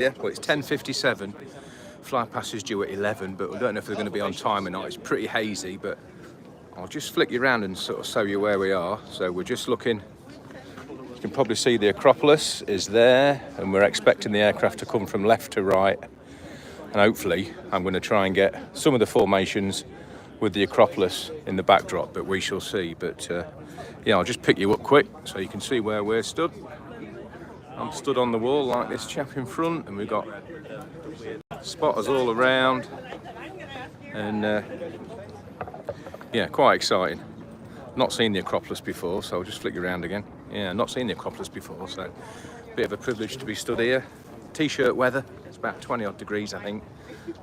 Yeah, well, it's 10:57. Flypast is due at 11, but we don't know if they're going to be on time or not. It's pretty hazy, but I'll just flick you around and sort of show you where we are. So we're just looking. You can probably see the Acropolis is there, and we're expecting the aircraft to come from left to right. And hopefully, I'm going to try and get some of the formations with the Acropolis in the backdrop, but we shall see. But yeah, I'll just pick you up quick so you can see where we're stood. I'm stood on the wall like this chap in front, and we've got spotters all around, and yeah, quite exciting. Not seen the Acropolis before, so I'll just flick you around again. Yeah, not seen the Acropolis before, so a bit of a privilege to be stood here. T-shirt weather, it's about 20 odd degrees I think.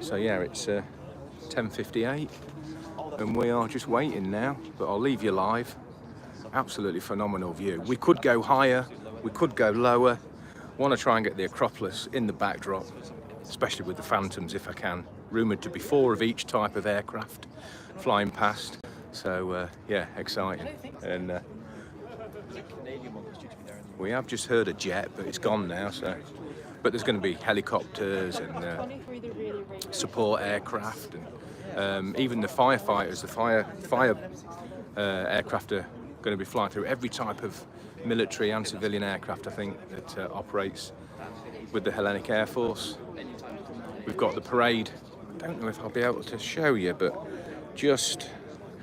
So yeah, it's 10:58 and we are just waiting now, but I'll leave you live. Absolutely phenomenal view. We could go higher, we could go lower. Want to try and get the Acropolis in the backdrop, especially with the Phantoms if I can. Rumoured to be 4 of each type of aircraft flying past. So yeah, exciting. And we have just heard a jet, but it's gone now. So, but there's going to be helicopters and support aircraft, and even the firefighters, the fire aircraft are going to be flying through every type of military and civilian aircraft, I think, that operates with the Hellenic Air Force. We've got the parade. I don't know if I'll be able to show you, but just,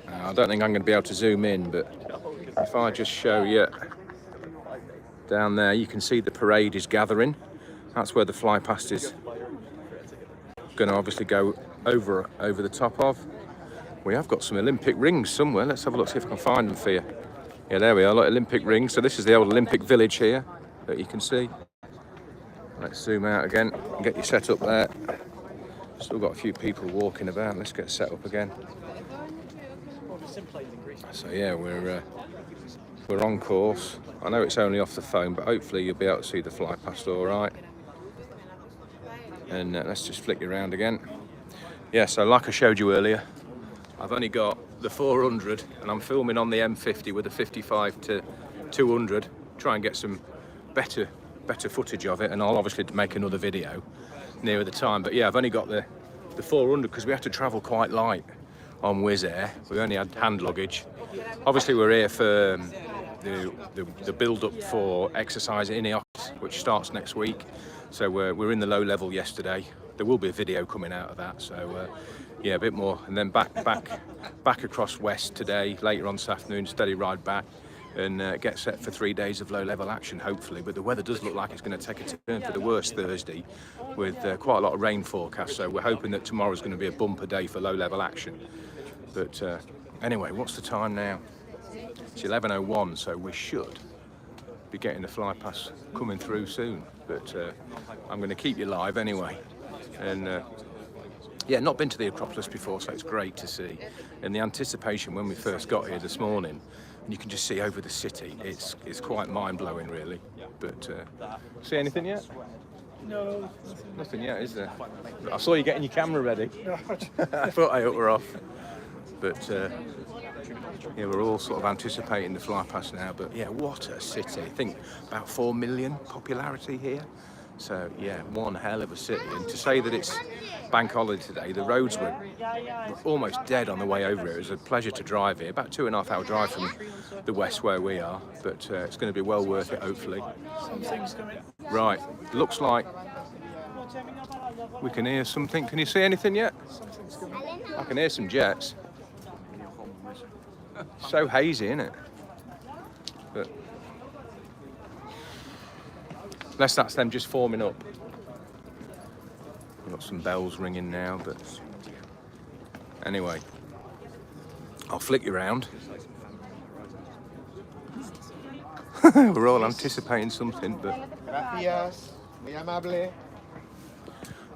I don't think I'm going to be able to zoom in, but if I just show you down there, you can see the parade is gathering. That's where the Flypast is going to obviously go over the top of. We have got some Olympic rings somewhere. Let's have a look, see if I can find them for you. Yeah, there we are, like Olympic rings. So this is the old Olympic village here that you can see. Let's zoom out again and get you set up there. Still got a few people walking about. Let's get set up again. So yeah, we're on course. I know it's only off the phone, but hopefully you'll be able to see the Flypast all right. And let's just flick you around again. Yeah, so like I showed you earlier, I've only got the 400 and I'm filming on the M50 with a 55 to 200. Try and get some better footage of it, and I'll obviously make another video nearer the time. But yeah, I've only got the 400 because we have to travel quite light on Wizz Air. We only had hand luggage. Obviously we're here for the build-up for exercise in Ineos, which starts next week. So we're in the low level yesterday. There will be a video coming out of that. So yeah, a bit more, and then back across west today. Later on this afternoon, steady ride back, and get set for 3 days of low level action hopefully. But the weather does look like it's going to take a turn for the worse Thursday, with quite a lot of rain forecast. So we're hoping that tomorrow's going to be a bumper day for low level action. But anyway, what's the time now? It's 11:01, so we should be getting the Flypast coming through soon. But I'm going to keep you live anyway. And yeah, not been to the Acropolis before, so it's great to see. And the anticipation when we first got here this morning, and you can just see over the city, it's quite mind-blowing really. But see anything yet? No. Nothing yet, is there? I saw you getting your camera ready. I thought I were off. But yeah, we're all sort of anticipating the Flypast now. But yeah, what a city. I think about 4 million popularity here. So yeah, one hell of a city. And to say that it's bank holiday today, the roads were almost dead on the way over here. It was a pleasure to drive here. About 2.5 hour drive from the west where we are. But it's going to be well worth it, hopefully. Right, looks like we can hear something. Can you see anything yet? I can hear some jets. So hazy, isn't it? But unless that's them just forming up. We've got some bells ringing now, but anyway, I'll flick you around. We're all anticipating something,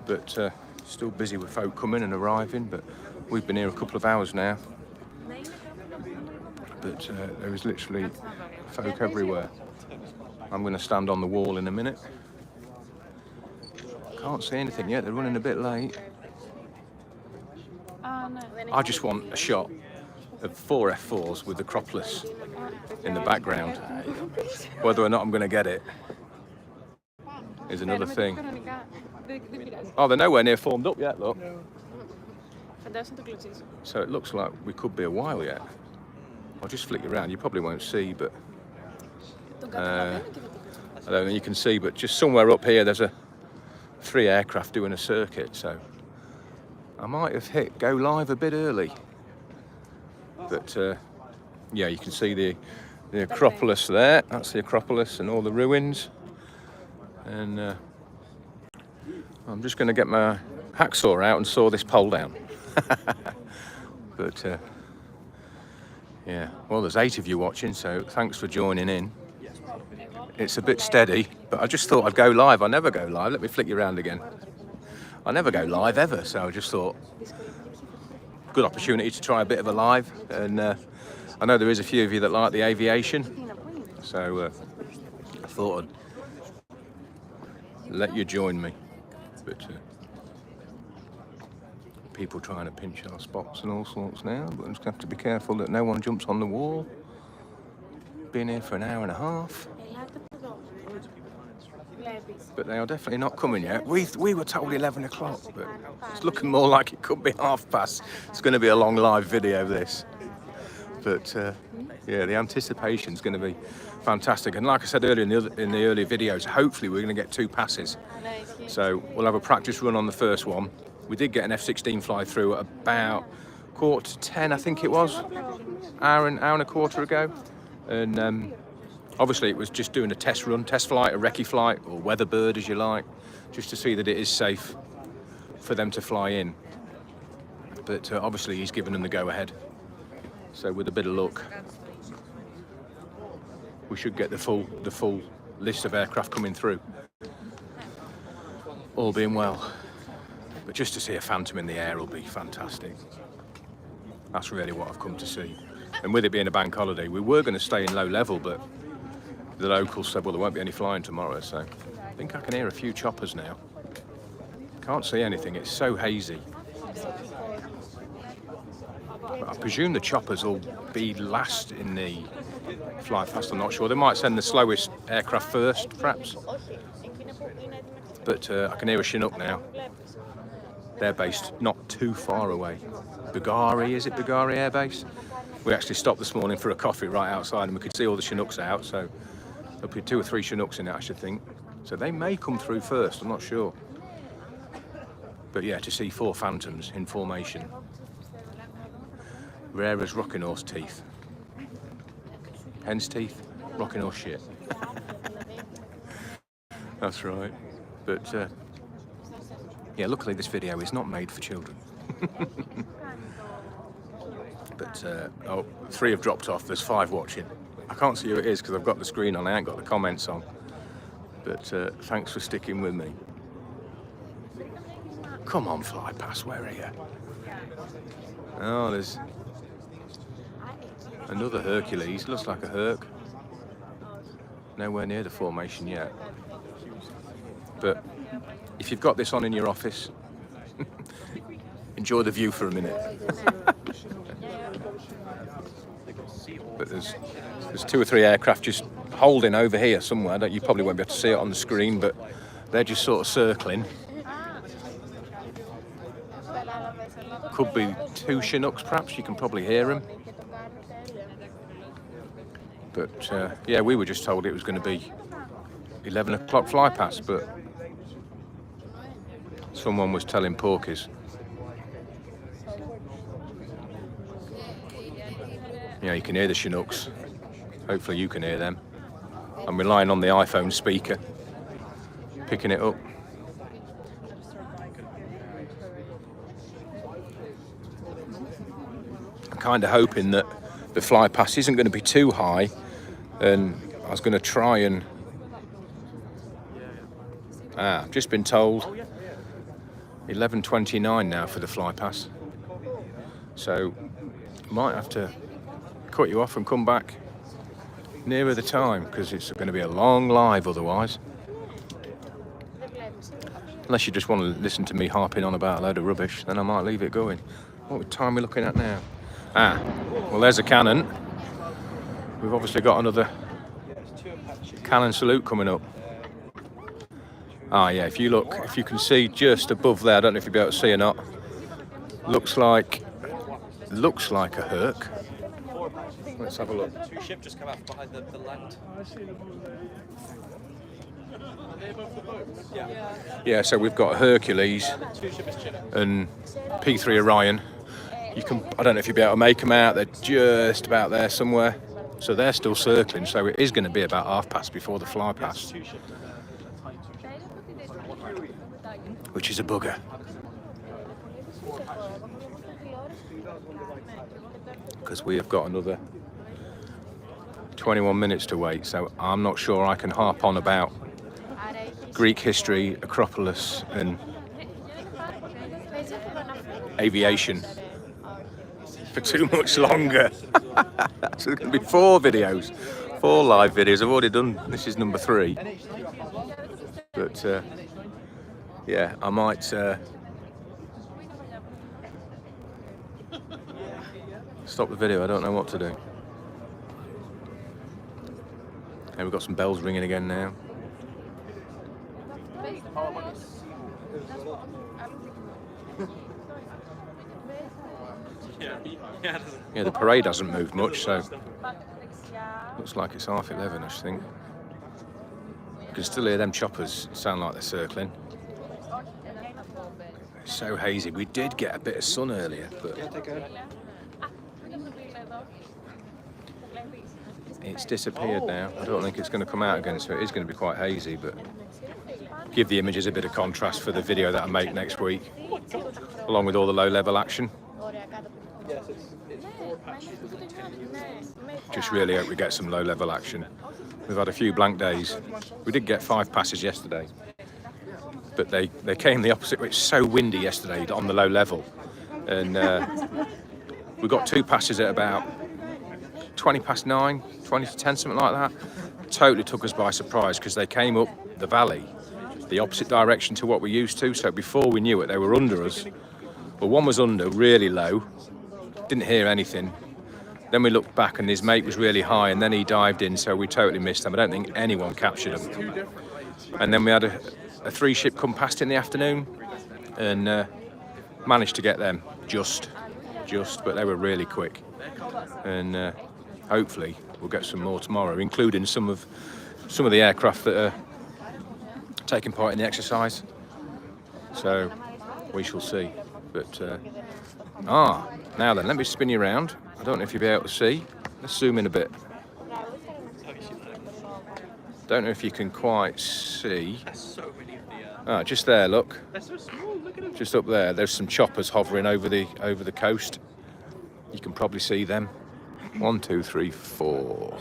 but still busy with folk coming and arriving. But we've been here a couple of hours now. But there is literally folk everywhere. I'm going to stand on the wall in a minute. Can't see anything yet, they're running a bit late. I just want a shot of 4 F4s with the Acropolis in the background. Whether or not I'm going to get it is another thing. Oh, they're nowhere near formed up yet, look. No. So it looks like we could be a while yet. I'll just flick you around. You probably won't see, but I don't think you can see, but just somewhere up here there's 3 aircraft doing a circuit. So I might have hit go live a bit early, but yeah, you can see the Acropolis there. That's the Acropolis and all the ruins. And I'm just going to get my hacksaw out and saw this pole down. But yeah, well, there's 8 of you watching, so thanks for joining in. It's a bit steady, but I just thought I'd go live. I never go live. Let me flick you around again. I never go live ever, so I just thought good opportunity to try a bit of a live. And I know there is a few of you that like the aviation, so I thought I'd let you join me. But people trying to pinch our spots and all sorts now, but I'm just going to have to be careful that no one jumps on the wall. Been here for an hour and a half. But they are definitely not coming yet. We were told 11 o'clock, but it's looking more like it could be 5:30. It's going to be a long live video, this. But yeah, the anticipation is going to be fantastic. And like I said earlier in the earlier videos, hopefully we're going to get 2 passes. So we'll have a practice run on the first one. We did get an F-16 fly through at about 9:45, I think it was, hour and a quarter ago. And obviously it was just doing a test run, test flight, a recce flight, or weather bird as you like, just to see that it is safe for them to fly in. But obviously he's given them the go-ahead. So with a bit of luck, we should get the full list of aircraft coming through, all being well. But just to see a Phantom in the air will be fantastic. That's really what I've come to see. And with it being a bank holiday, we were going to stay in low level, but the locals said, well, there won't be any flying tomorrow, so I think I can hear a few choppers now. Can't see anything, it's so hazy. But I presume the choppers will be last in the Flypast, I'm not sure. They might send the slowest aircraft first, perhaps. But I can hear a Chinook now. They're based not too far away. Bugari, is it Bugari Air Base? We actually stopped this morning for a coffee right outside and we could see all the Chinooks out, so there'll be 2 or 3 Chinooks in it, I should think. So they may come through first, I'm not sure. But yeah, to see 4 Phantoms in formation. Rare as rocking horse teeth. Hen's teeth, rocking horse shit. That's right. But yeah, luckily this video is not made for children. But oh, 3 have dropped off, there's 5 watching. I can't see who it is because I've got the screen on, I ain't got the comments on. But thanks for sticking with me. Come on, Flypast, where are you? Oh, there's another Hercules, looks like a Herc. Nowhere near the formation yet. But if you've got this on in your office, enjoy the view for a minute. But there's 2 or 3 aircraft just holding over here somewhere. You probably won't be able to see it on the screen, but they're just sort of circling. Could be 2 Chinooks, perhaps. You can probably hear them. But yeah, we were just told it was going to be 11 o'clock Flypast, but someone was telling porkies. Yeah, you can hear the Chinooks. Hopefully you can hear them. I'm relying on the iPhone speaker, picking it up. I'm kind of hoping that the Flypast isn't going to be too high, and I was going to try and... I've just been told 11:29 now for the Flypast. So might have to cut you off and come back nearer the time because it's going to be a long live otherwise. Unless you just want to listen to me harping on about a load of rubbish, then I might leave it going. What time are we looking at now? Well, there's a cannon. We've obviously got another cannon salute coming up. Ah, yeah, if you look, if you can see just above there, I don't know if you'll be able to see or not, looks like a Herc. Let's have a look. Two ships just come out behind the land. Yeah, so we've got Hercules and P3 Orion. You can, I don't know if you'll be able to make them out, they're just about there somewhere. So they're still circling, so it is going to be about half past before the fly past, which is a bugger. Because we have got another 21 minutes to wait, so I'm not sure I can harp on about Greek history, Acropolis and aviation for too much longer. So there's going to be 4 videos, 4 live videos. I've already done, this is number 3. But yeah, I might stop the video, I don't know what to do. And we've got some bells ringing again now. Yeah, the parade hasn't moved much, so looks like it's 11:30, I think. You can still hear them choppers sound like they're circling. It's so hazy. We did get a bit of sun earlier, but it's disappeared now. I don't think it's going to come out again, so it is going to be quite hazy, but give the images a bit of contrast for the video that I make next week, along with all the low-level action. Just really hope we get some low-level action. We've had a few blank days. We did get 5 passes yesterday, but they came the opposite way. It's so windy yesterday on the low level, and we got 2 passes at about 20 past 9, 20 to 10, something like that. Totally took us by surprise because they came up the valley, the opposite direction to what we're used to. So before we knew it, they were under us. Well, one was under, really low, didn't hear anything. Then we looked back and his mate was really high, and then he dived in, so we totally missed them. I don't think anyone captured them. And then we had a 3 ship come past in the afternoon, and managed to get them just, but they were really quick. And hopefully we'll get some more tomorrow, including some of the aircraft that are taking part in the exercise. So we shall see. But now then, let me spin you around. I don't know if you'll be able to see. Let's zoom in a bit. Don't know if you can quite see. Ah, just there, look. They're so small, look at them. Just up there, there's some choppers hovering over the coast. You can probably see them. 1, 2, 3, 4.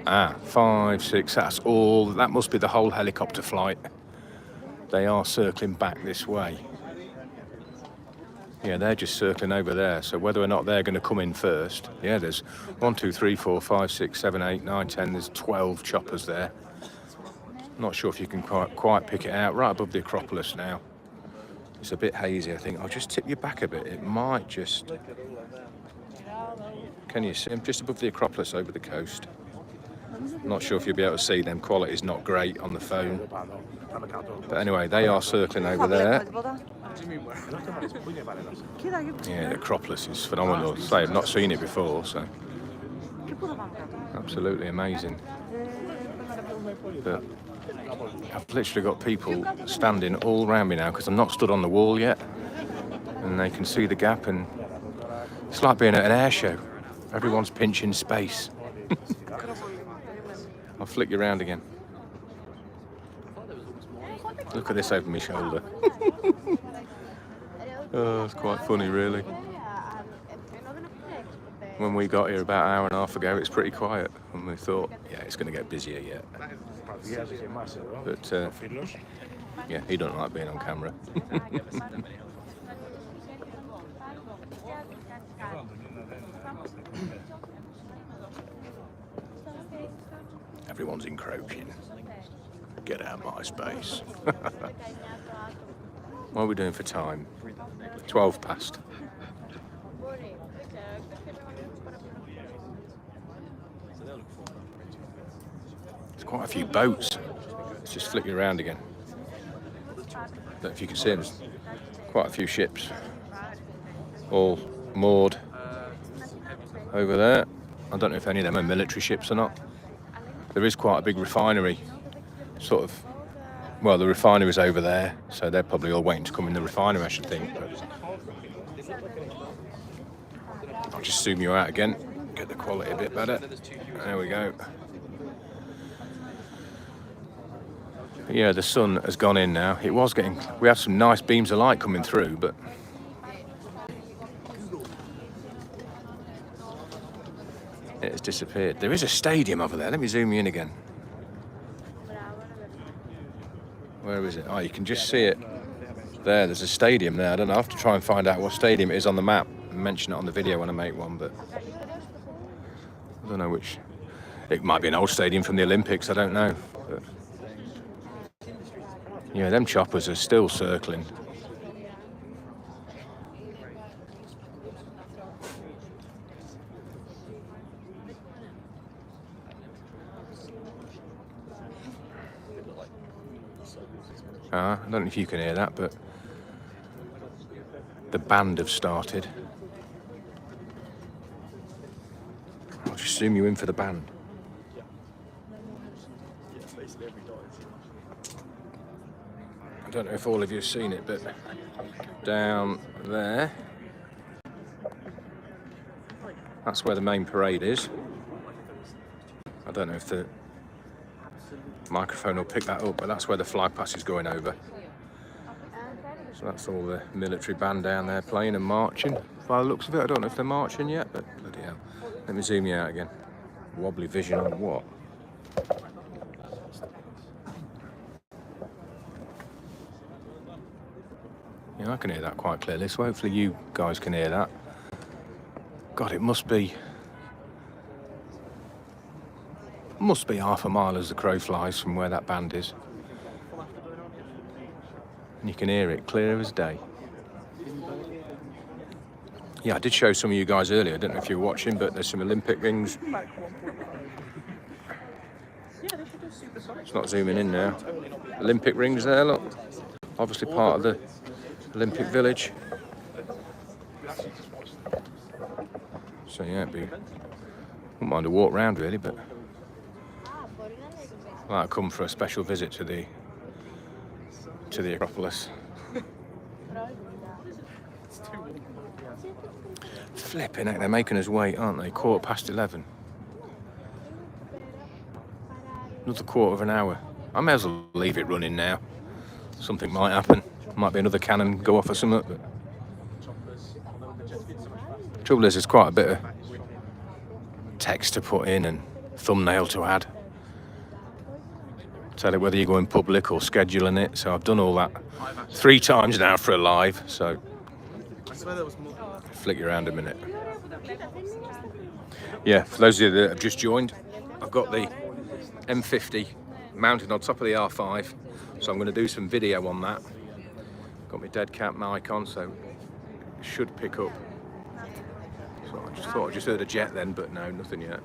5, 6, that's all. That must be the whole helicopter flight. They are circling back this way. Yeah, they're just circling over there. So whether or not they're going to come in first. Yeah, there's 1, 2, 3, 4, 5, 6, 7, 8, 9, 10. There's 12 choppers there. Not sure if you can quite pick it out. Right above the Acropolis now. It's a bit hazy, I think. I'll just tip you back a bit. It might just... Can you see them? Just above the Acropolis over the coast. Not sure if you'll be able to see them. Quality's not great on the phone. But anyway, they are circling over there. Yeah, the Acropolis is phenomenal. Say, I've not seen it before, so absolutely amazing. But I've literally got people standing all around me now because I'm not stood on the wall yet, and they can see the gap, and it's like being at an air show. Everyone's pinching space. I'll flick you around again. Look at this over my shoulder. Oh, it's quite funny, really. When we got here about an hour and a half ago, it's pretty quiet, and we thought, yeah, it's going to get busier yet. But yeah, he doesn't like being on camera. Everyone's encroaching. Get out of my space. What are we doing for time? 12 past. There's quite a few boats. Let's just flick you around again. don't know if you can see them. There's quite a few ships, all moored over there. I don't know if any of them are military ships or not. There is quite a big refinery, sort of. Well, the refinery's over there, so they're probably all waiting to come in the refinery, I should think. But I'll just zoom you out again, get the quality a bit better. There we go. Yeah, the sun has gone in now. It was getting, we had some nice beams of light coming through, but it has disappeared. There is a stadium over there. Let me zoom you in again. Where is it? Oh, you can just see it there. There's a stadium there. I don't know. I have to try and find out what stadium it is on the map and mention it on the video when I make one, but I don't know which. It might be an old stadium from the Olympics. I don't know. But yeah, them choppers are still circling. I don't know if you can hear that, but the band have started. I'll just zoom you in for the band. I don't know if all of you have seen it, but down there, that's where the main parade is. I don't know if the microphone will pick that up, but that's where the Flypast is going over. So that's all the military band down there playing and marching. By the looks of it, I don't know if they're marching yet, but bloody hell. Let me zoom you out again. Wobbly vision on what? Yeah, I can hear that quite clearly, so hopefully you guys can hear that. God, it must be half a mile as the crow flies from where that band is. And you can hear it clear as day. Yeah, I did show some of you guys earlier. I don't know if you were watching, but there's some Olympic rings. It's not zooming in now. Olympic rings there, look. Obviously part of the Olympic Village. So yeah, wouldn't mind a walk round really, but I'll come for a special visit to the Acropolis. Flipping heck, they're making us wait, aren't they? 11:15. Another quarter of an hour. I may as well leave it running now. Something might happen. Might be another cannon go off or something. But trouble is, there's quite a bit of text to put in and thumbnail to add. Tell it whether you're going public or scheduling it. So I've done all that 3 times now for a live. So flick you around a minute. Yeah, for those of you that have just joined, I've got the M50 mounted on top of the R5. So I'm going to do some video on that. Got my dead cat mic on, so it should pick up. So I just thought I just heard a jet then, but no, nothing yet.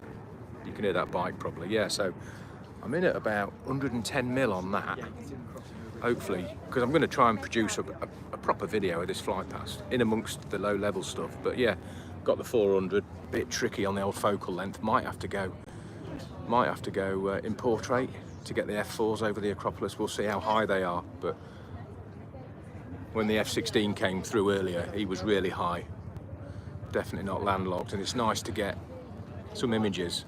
You can hear that bike probably. Yeah, so I'm in at about 110 mil on that, hopefully, because I'm going to try and produce a proper video of this Flypast in amongst the low-level stuff. But yeah, got the 400, bit tricky on the old focal length. Might have to go in portrait to get the F4s over the Acropolis. We'll see how high they are. But when the F-16 came through earlier, he was really high. Definitely not landlocked, and it's nice to get some images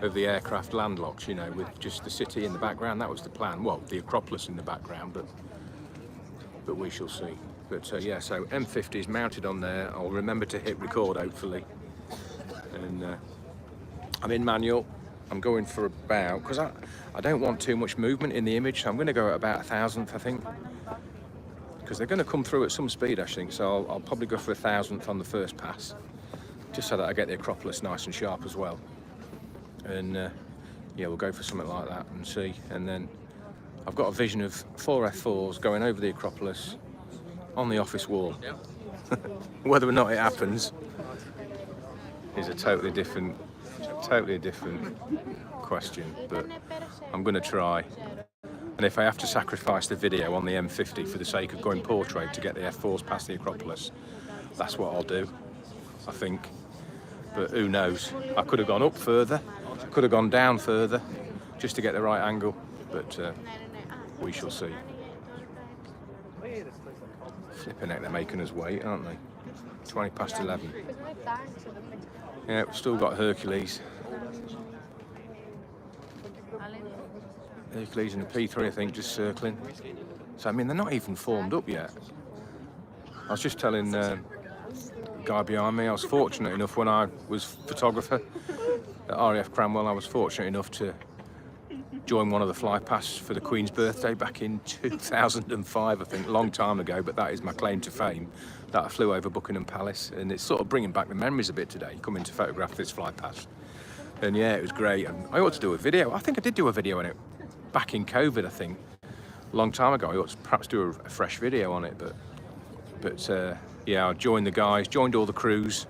of the aircraft landlocked, you know, with just the city in the background. That was the plan. Well, the Acropolis in the background, but we shall see. But yeah, so M50 is mounted on there. I'll remember to hit record, hopefully. And I'm in manual. I'm going for about, because I don't want too much movement in the image, so I'm going to go at about 1,000th, I think. Because they're going to come through at some speed, I think, so I'll probably go for 1,000th on the first pass, just so that I get the Acropolis nice and sharp as well. And yeah, we'll go for something like that and see. And then I've got a vision of 4 F4s going over the Acropolis on the office wall. Whether or not it happens is a totally different question, but I'm going to try. And if I have to sacrifice the video on the M50 for the sake of going portrait to get the Air Force past the Acropolis, that's what I'll do, I think. But who knows? I could have gone up further, could have gone down further, just to get the right angle. But we shall see. Flipping heck, they're making us wait, aren't they? 20 past 11. Yeah, we've still got Hercules. Hercules and the P3, I think, just circling. So, I mean, they're not even formed up yet. I was just telling the guy behind me, I was fortunate enough when I was photographer at RAF Cranwell, I was fortunate enough to join one of the flypasts for the Queen's birthday back in 2005, I think, a long time ago, but that is my claim to fame, that I flew over Buckingham Palace, and it's sort of bringing back the memories a bit today, coming to photograph this flypast. And yeah, it was great, and I ought to do a video. I think I did do a video on it back in COVID, I think, a long time ago. I ought to perhaps do a fresh video on it, but yeah, I joined the guys, joined all the crews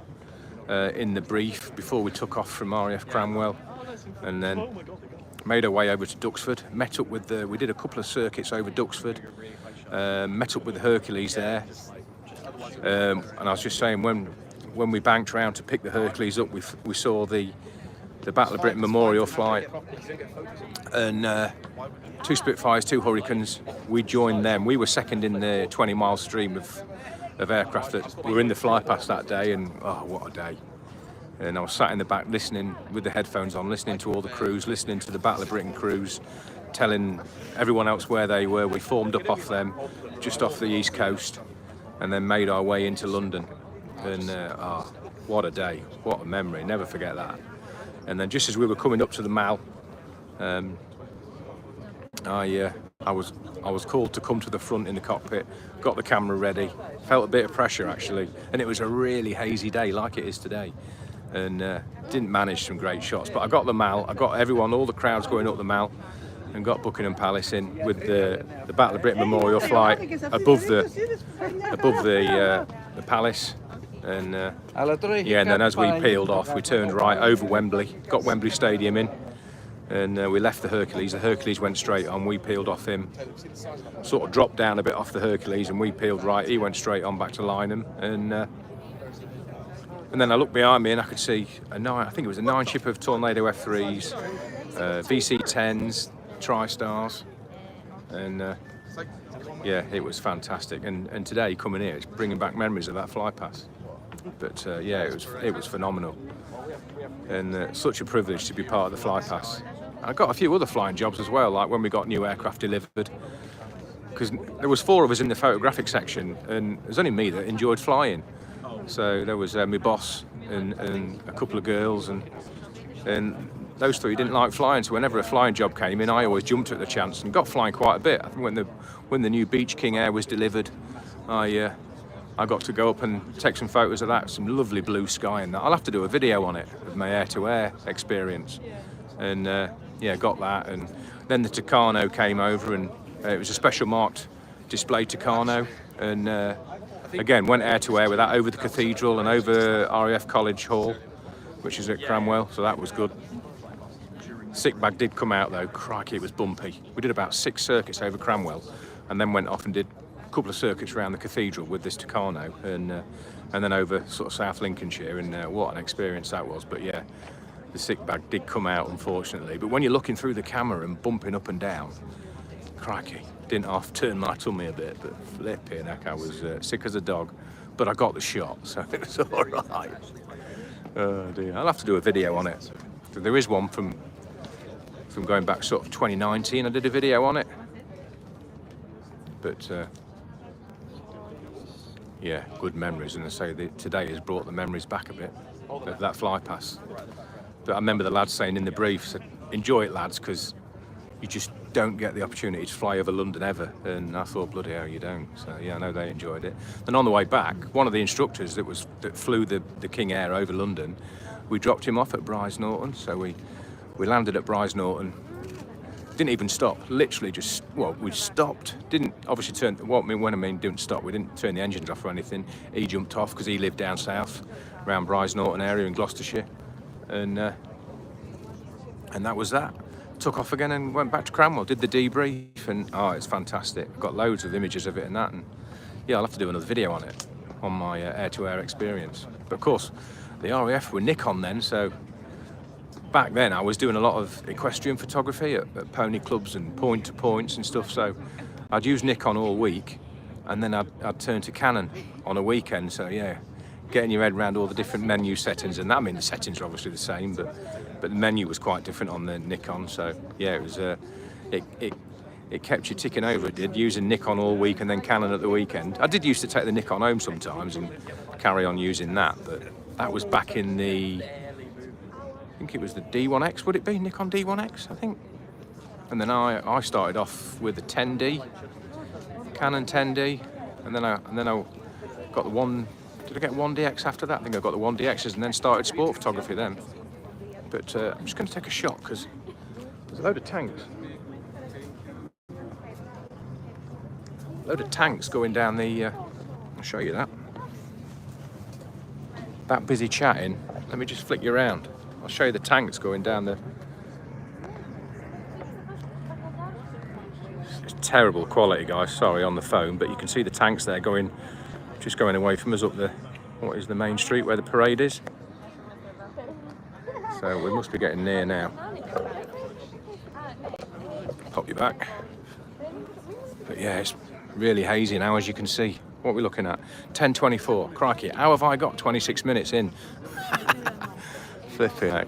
in the brief before we took off from RAF Cranwell, and then made our way over to Duxford, met up with we did a couple of circuits over Duxford, met up with the Hercules there, and I was just saying, when we banked round to pick the Hercules up, we saw the Battle of Britain Memorial flight, and 2 Spitfires, 2 Hurricanes. We joined them. We were second in the 20-mile stream of aircraft that were in the flypast that day, and oh, what a day. And I was sat in the back listening with the headphones on, listening to all the crews, listening to the Battle of Britain crews, telling everyone else where they were. We formed up off them, just off the east coast, and then made our way into London. And oh, what a day, what a memory, never forget that. And then just as we were coming up to the Mall, I was called to come to the front in the cockpit, got the camera ready, felt a bit of pressure actually, and it was a really hazy day like it is today, and didn't manage some great shots, but I got the Mall, I got everyone, all the crowds going up the Mall, and got Buckingham Palace in with the Battle of Britain Memorial flight above the palace, and yeah, and then as we peeled off, we turned right over Wembley, got Wembley Stadium in. And we left the Hercules went straight on, we peeled off him, sort of dropped down a bit off the Hercules, and we peeled right, he went straight on back to Lynham, and then I looked behind me and I could see I think it was a 9 ship of Tornado F3s, VC-10s, Tri-Stars, and yeah, it was fantastic, and today coming here, it's bringing back memories of that flypast, but yeah, it was phenomenal, and such a privilege to be part of the flypast. I got a few other flying jobs as well, like when we got new aircraft delivered, because there was 4 of us in the photographic section, and it was only me that enjoyed flying. So there was my boss and a couple of girls, and those 3 didn't like flying. So whenever a flying job came in, I always jumped at the chance and got flying quite a bit. I think when the new Beach King Air was delivered, I got to go up and take some photos of that, some lovely blue sky and that. I'll have to do a video on it, of my air-to-air experience. And yeah, got that. And then the Tucano came over, and it was a special marked display Tucano. And again, went air-to-air with that over the cathedral and over RAF College Hall, which is at Cranwell, so that was good. Sick bag did come out though, crikey, it was bumpy. We did about 6 circuits over Cranwell, and then went off and did couple of circuits around the cathedral with this Tucano, and then over sort of South Lincolnshire, and what an experience that was. But yeah, the sick bag did come out, unfortunately. But when you're looking through the camera and bumping up and down, crikey, didn't half turn my tummy a bit, but flipping heck, I was sick as a dog. But I got the shot, so it was all right. Oh dear, I'll have to do a video on it. There is one from going back sort of 2019, I did a video on it. But yeah, good memories, and I say today has brought the memories back a bit of that flypast. But I remember the lads saying in the brief, said, enjoy it lads, because you just don't get the opportunity to fly over London ever. And I thought, bloody hell, you don't. So yeah, I know they enjoyed it. And on the way back, one of the instructors that flew the King Air over London, we dropped him off at Brize Norton. So we landed at Brize Norton. Didn't even stop, literally just, well, we stopped, didn't obviously turn, when I mean didn't stop, we didn't turn the engines off or anything. He jumped off because he lived down south, around Brize Norton area in Gloucestershire, and that was that. took off again and went back to Cranwell, did the debrief, and oh, it's fantastic. I've got loads of images of it and that, and yeah, I'll have to do another video on it, on my air-to-air experience. But of course, the RAF were Nikon then, so back then I was doing a lot of equestrian photography at pony clubs and point-to-points and stuff, so I'd use Nikon all week, and then I'd turn to Canon on a weekend, so yeah, getting your head around all the different menu settings, and that, I mean, the settings are obviously the same, but the menu was quite different on the Nikon, so yeah, it was it kept you ticking over. It did, using Nikon all week and then Canon at the weekend. I did used to take the Nikon home sometimes and carry on using that, but that was back in the, I think it was the D1X, would it be? Nikon D1X, I think. And then I started off with the 10D, Canon 10D, and then I got the one. Did I get 1DX after that? I think I got the 1DXs and then started sport photography then. But I'm just going to take a shot because there's a load of tanks. Load of tanks going down the. I'll show you that. That busy chatting. Let me just flick you around. I'll show you the tanks going down the. It's terrible quality, guys. Sorry on the phone, but you can see the tanks there going, just going away from us up the. What is the main street where the parade is? So we must be getting near now. Pop you back. But yeah, it's really hazy now, as you can see. What are we looking at? 10:24. Crikey, how have I got 26 minutes in? Flipping out.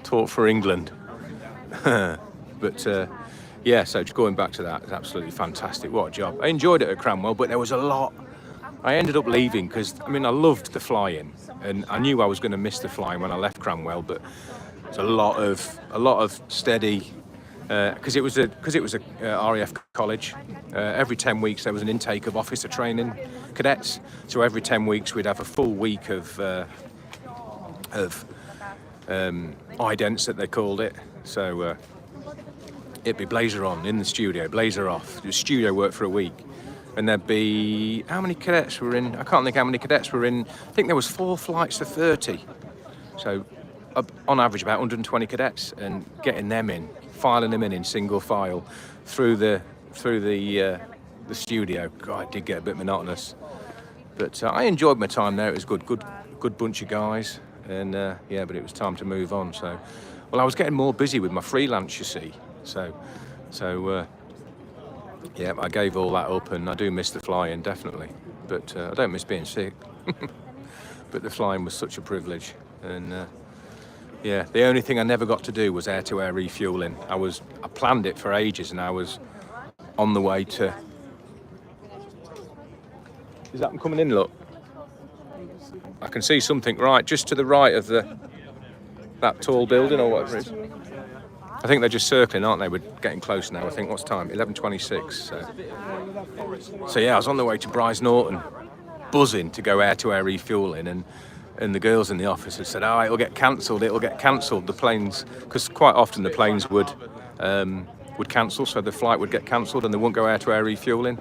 Talk for England. But yeah, so just going back to that, it's absolutely fantastic. What a job. I enjoyed it at Cranwell, but there was a lot. I ended up leaving because, I mean, I loved the flying, and I knew I was going to miss the flying when I left Cranwell, but there's a lot of steady, because it was a RAF college. Every 10 weeks there was an intake of officer training cadets, so every 10 weeks we'd have a full week of idents that they called it. So it'd be blazer on in the studio, blazer off, do studio work for a week. And there'd be, how many cadets were in? I can't think how many cadets were in. I think there was 4 flights to 30. So on average about 120 cadets, and getting them in, filing them in single file through the studio. God, it did get a bit monotonous. But I enjoyed my time there. It was good bunch of guys. And yeah, but it was time to move on. So, well, I was getting more busy with my freelance, you see. So yeah, I gave all that up, and I do miss the flying, definitely. But I don't miss being sick. But the flying was such a privilege. And yeah, the only thing I never got to do was air-to-air refueling. I planned it for ages, and I was on the way to... Is that them coming in, look? I can see something right just to the right of that tall building or whatever it is. I think they're just circling, aren't they? We're getting close now. I think, what's time? 11:26. So yeah, I was on the way to Bryce Norton, buzzing to go air-to-air refueling, and the girls in the office had said, "Oh, it'll get cancelled. The planes, because quite often the planes would cancel, so the flight would get cancelled, and they wouldn't go air-to-air refueling."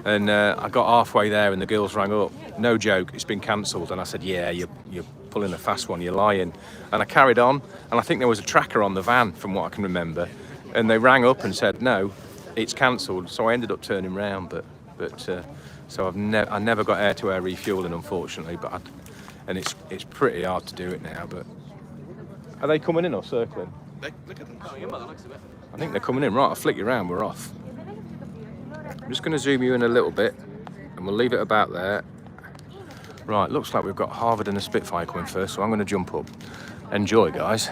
And I got halfway there, and the girls rang up. No joke, it's been cancelled. And I said, "Yeah, you're pulling a fast one, you're lying." And I carried on, and I think there was a tracker on the van from what I can remember, and they rang up and said no, it's cancelled. So I ended up turning round, but so I never got air-to-air refueling, unfortunately. But and it's pretty hard to do it now. But are they coming in or circling? Look at them coming in by the looks of it. I think they're coming in. Right, I'll flick you around. We're off. I'm just going to zoom you in a little bit, and we'll leave it about there. Right, looks like we've got Harvard and a Spitfire coming first, so I'm going to jump up. Enjoy, guys.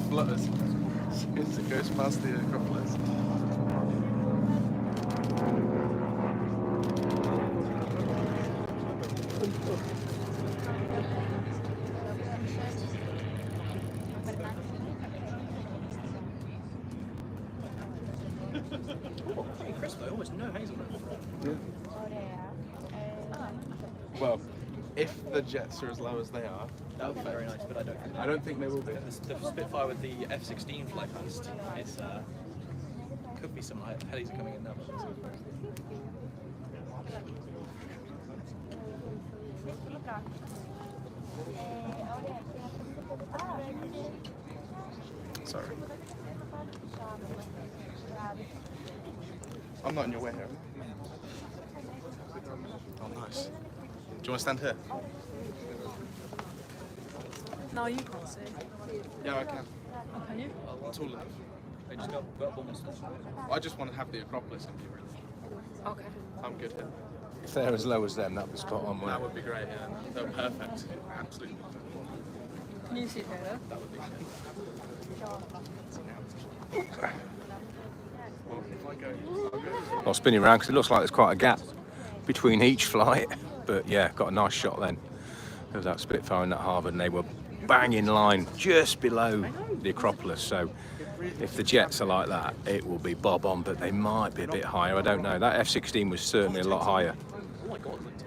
Flutters. As it goes past the Acropolis. Pretty crisp though, almost no hazelnut. Yeah. Well, if the jets are as low as they are, That would be very nice, but I don't think they will be. The Spitfire with the F-16 Flypast, it's could be some helis are coming in now. Sorry. I'm not in your way here. Oh, nice. Do you want to stand here? No, you can't see. Yeah, I can. Oh, can you? Tall enough. They just got almost. I just want to have the Acropolis and be really. Okay. I'm good here. If they're as low as them, that'd be spot on. That would be great, yeah. They're perfect. Absolutely. Can you see it there? That would be great. Well, if I go, I'll spin you around because it looks like there's quite a gap between each flight. But yeah, got a nice shot then of that Spitfire and that Harvard, and they were bang in line just below the Acropolis. So if the jets are like that, it will be bob on, but they might be a bit higher. I don't know. That F-16 was certainly a lot higher.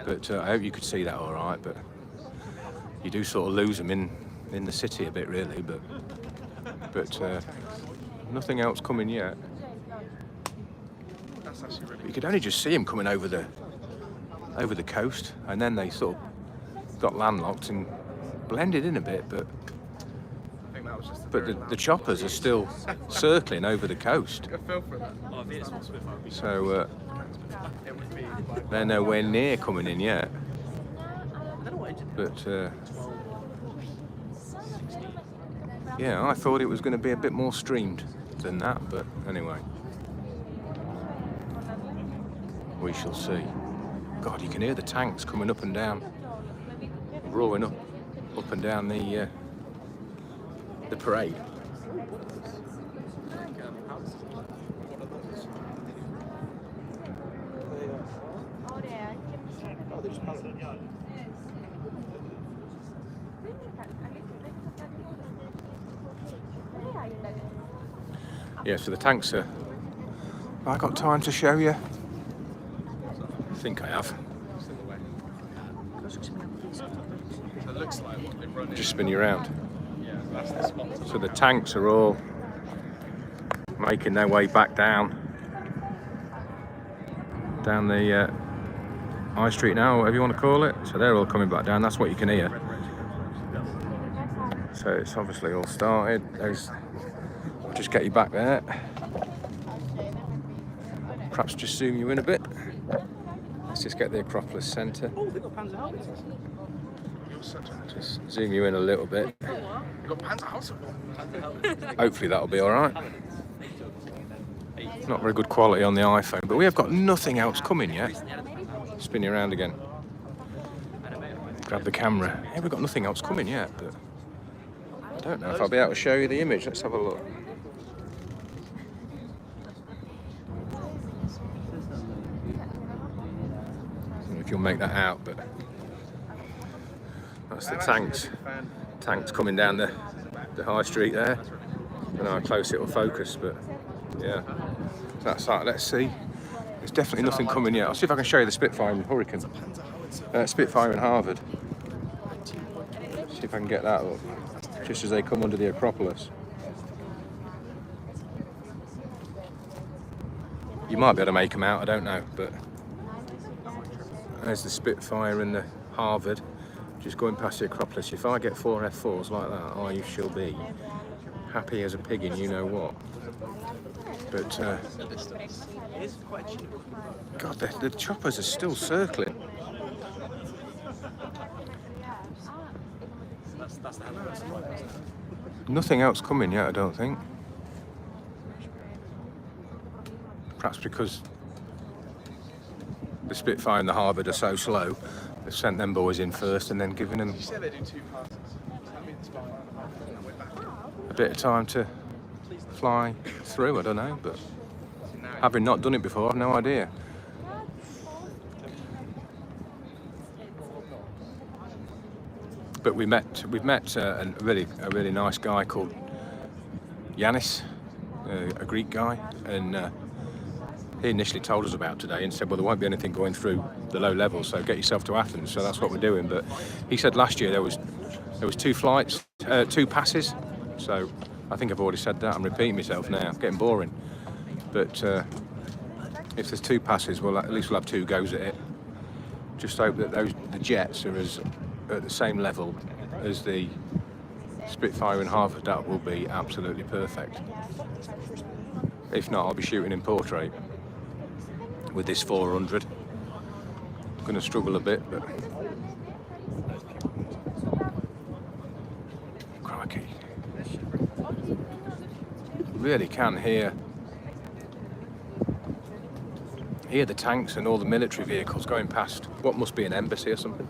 But I hope you could see that all right. But you do sort of lose them in the city a bit, really. But nothing else coming yet. that's actually really You could only just see them coming over the coast, and then they sort of got landlocked and blended in a bit. But I think that was just the choppers are still circling over the coast, I feel for that. Oh, if it is Spitfire, would be so It would be like, they're nowhere near coming in yet. But yeah, I thought it was going to be a bit more streamed than that, but anyway, we shall see. God, you can hear the tanks coming up and down, roaring up and down the parade. Yeah, so the tanks are. Have I got time to show you? I think I have. it's in the way. So it looks like what they've run in. Just spin you around. Yeah, that's the spot. So the tanks are all making their way back down the High Street now, whatever you want to call it. So they're all coming back down. That's what you can hear. So it's obviously all started. I'll just get you back there. Perhaps just zoom you in a bit. Let's just get the Acropolis Centre. Oh, they got Panzer You're such a... Just zoom you in a little bit. You got Panzer. Hopefully that'll be all right. Not very good quality on the iPhone, but we have got nothing else coming yet. Spin you around again. Grab the camera. Yeah, we've got nothing else coming yet, but I don't know if I'll be able to show you the image. Let's have a look. I don't know if you'll make that out, but that's the tanks. Tanks coming down the high street there. I don't know how close it will focus, but yeah. That's that. Let's see. There's definitely nothing coming yet. I'll see if I can show you the Spitfire and Hurricane. Spitfire and Harvard. See if I can get that up. Just as they come under the Acropolis. You might be able to make them out, I don't know, but there's the Spitfire and the Harvard just going past the Acropolis. If I get 4 F4s like that, I shall be happy as a pig in you know what. But God, the choppers are still circling. Nothing else coming yet, I don't think. Perhaps because the Spitfire and the Harvard are so slow, they've sent them boys in first and then given them You said they do 2 passes. That means we're back. a bit of time to fly through. I don't know, but having not done it before, I've no idea. But we've met a really nice guy called Yanis, a Greek guy, and he initially told us about today and said, well, there won't be anything going through the low level, so get yourself to Athens. So that's what we're doing. But he said last year there was 2 flights, 2 passes. So I think I've already said that. I'm repeating myself now. Getting boring. But if there's 2 passes, well, at least we'll have 2 goes at it. Just hope that the jets are at the same level as the Spitfire and Harvard. That will be absolutely perfect. If not, I'll be shooting in portrait with this 400. I'm going to struggle a bit, but crikey, really can hear the tanks and all the military vehicles going past what must be an embassy or something.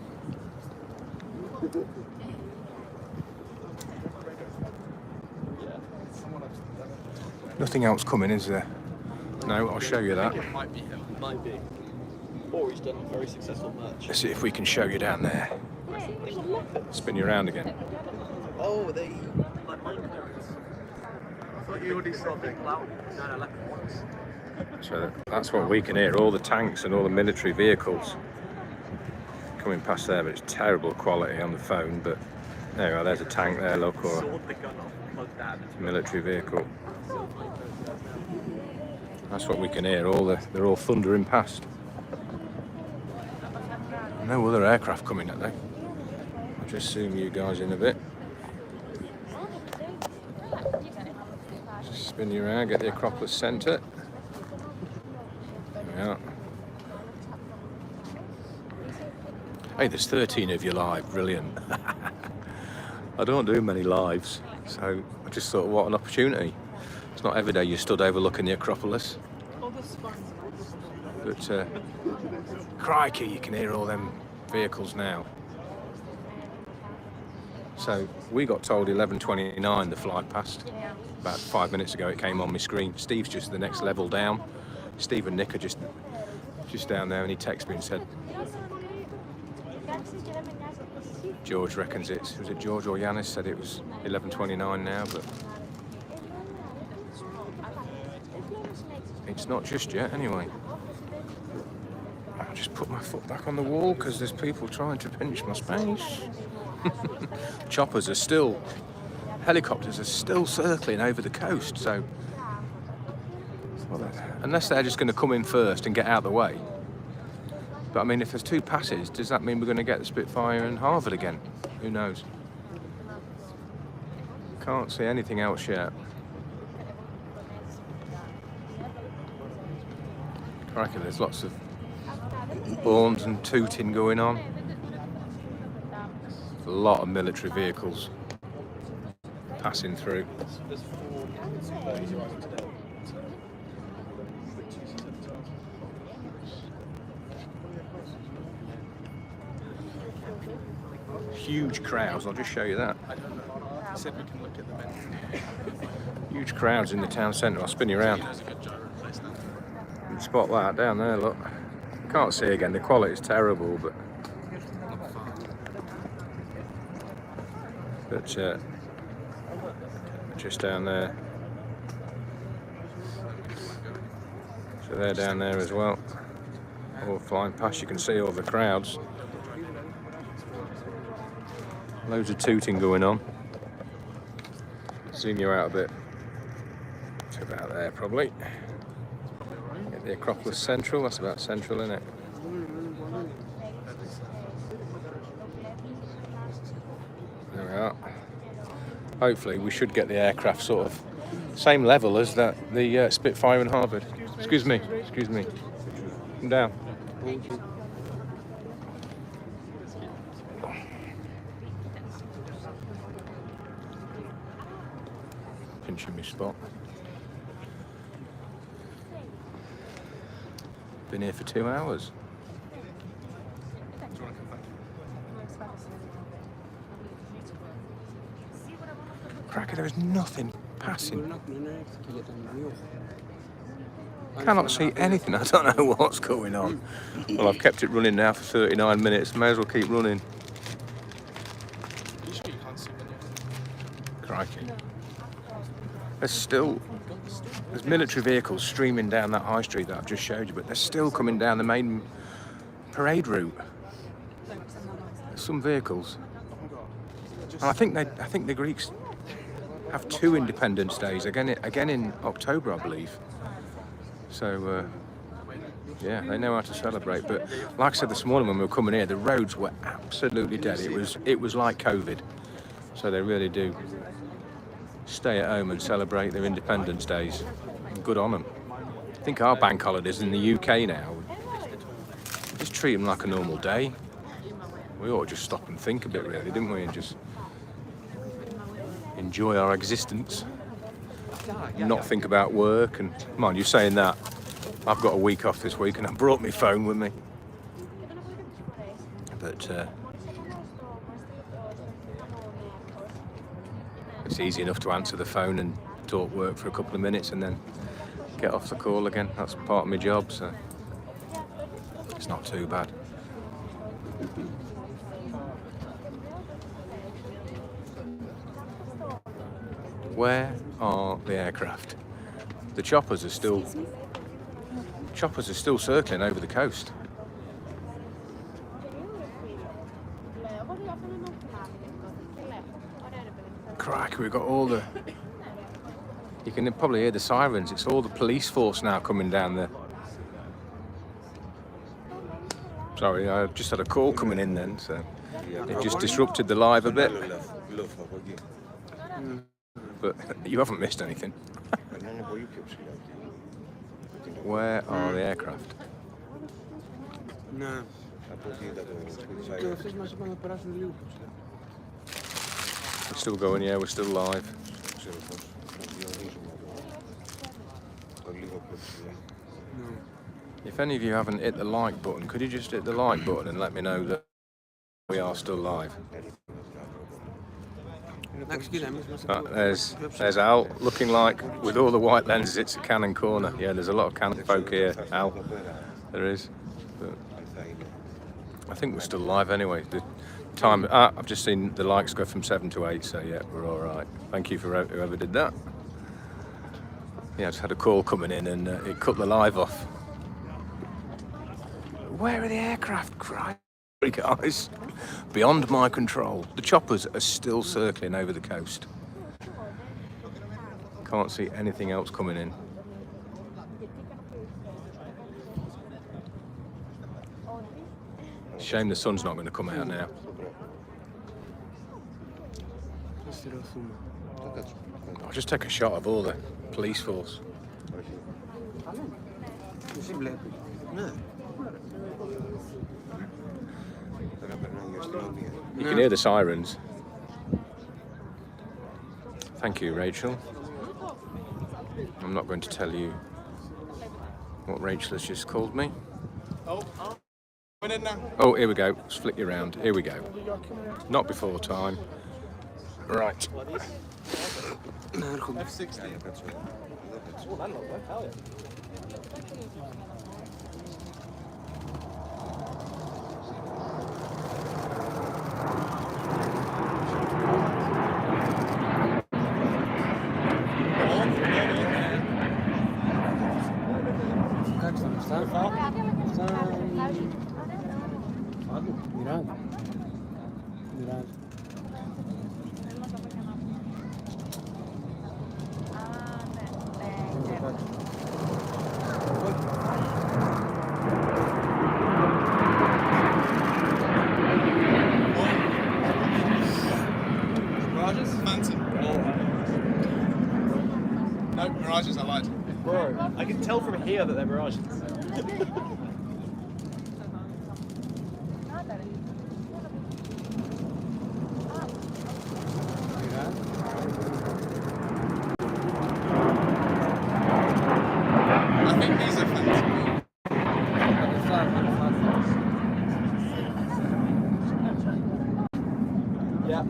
Nothing else coming, is there? No, I'll show you that. It might be him. Might be. Or he's done a very successful match. Let's see if we can show you down there. Spin you around again. Oh, they like mine clearance. I thought you already saw Big Cloud. No, I left it once. So that's what we can hear, all the tanks and all the military vehicles coming past there, but it's terrible quality on the phone. But there you are, there's a tank there, look, or Sawed the gun off, plugged that. a military vehicle. That's what we can hear, they're all thundering past. No other aircraft coming at them. I'll just zoom you guys in a bit. Just spin you around, get the Acropolis centre. There we are. Hey, there's 13 of you live, brilliant. I don't do many lives, so I just thought, what an opportunity. It's not every day you stood overlooking the Acropolis. But crikey, you can hear all them vehicles now. So we got told 11:29 the flight passed. About 5 minutes ago it came on my screen. Steve's just the next level down. Steve and Nick are just down there, and he texted me and said, George reckons was it George or Yanis said it was 11:29 now, but it's not just yet anyway. I'll just put my foot back on the wall because there's people trying to pinch my space. Helicopters are still circling over the coast, so well, unless they're just going to come in first and get out of the way. But I mean, if there's 2 passes, does that mean we're going to get the Spitfire and Harvard again? Who knows? Can't see anything else yet. Crikey, there's lots of horns and tooting going on. A lot of military vehicles passing through. There's 4 birds arriving today. Huge crowds, I'll just show you that. I don't know. He said we can look at the menu. Huge crowds in the town centre. I'll spin you around. There's a good gyro place now. You can spot that down there, look. Can't see again, the quality's terrible, but just down there. So they're down there as well. All flying past, you can see all the crowds. Loads of tooting going on. Zoom you out a bit. It's about there probably. Get the Acropolis Central, that's about central, isn't it? There we are. Hopefully we should get the aircraft sort of same level as the Spitfire and Harvard. Excuse me. Come down. Pinching my spot. Been here for 2 hours. Do you want to come back? Cracker, there is nothing passing. Cannot see anything. I don't know what's going on. Well, I've kept it running now for 39 minutes. May as well keep running. You sure you can't see menu? Crikey. There's military vehicles streaming down that high street that I've just showed you, but they're still coming down the main parade route. Some vehicles. And I think the Greeks have 2 Independence Days again in October, I believe. So yeah, they know how to celebrate. But like I said this morning when we were coming here, the roads were absolutely dead. It was like COVID. So they really do stay at home and celebrate their Independence Days. Good on them. I think our bank holidays in the UK now, just treat them like a normal day. We ought to just stop and think a bit, really, didn't we? And just enjoy our existence. Not think about work. And mind you saying that, I've got a week off this week and I brought my phone with me. But it's easy enough to answer the phone and talk work for a couple of minutes and then get off the call again. That's part of my job, so it's not too bad. Where are the aircraft? The choppers are still circling over the coast. Crikey, we've got all the... You can probably hear the sirens. It's all the police force now coming down there. Sorry, I just had a call coming in then, so it just disrupted the live a bit. But you haven't missed anything. Where are the aircraft? No. We're still going, yeah, we're still live. If any of you haven't hit the like button, could you just hit the like button and let me know that we are still live? There's Al, looking like, with all the white lenses, it's a Canon corner. Yeah, there's a lot of Canon folk here, Al. There is. But I think we're still live anyway. The time, I've just seen the likes go from 7 to 8, so yeah, we're all right. Thank you for whoever did that. Yeah, I just had a call coming in and it cut the live off. Where are the aircraft? Christ, guys. Beyond my control. The choppers are still circling over the coast. Can't see anything else coming in. Shame the sun's not going to come out now. I'll just take a shot of all the police force. You can hear the sirens. Thank you, Rachel. I'm not going to tell you what Rachel has just called me. Oh, here we go. Let's flick you around. Here we go. Not before time. Right. F60. Mirages? Phantom. No, Mirages, I lied. Bro, I can tell from here that they're Mirages. I think these are Phantom. Yeah.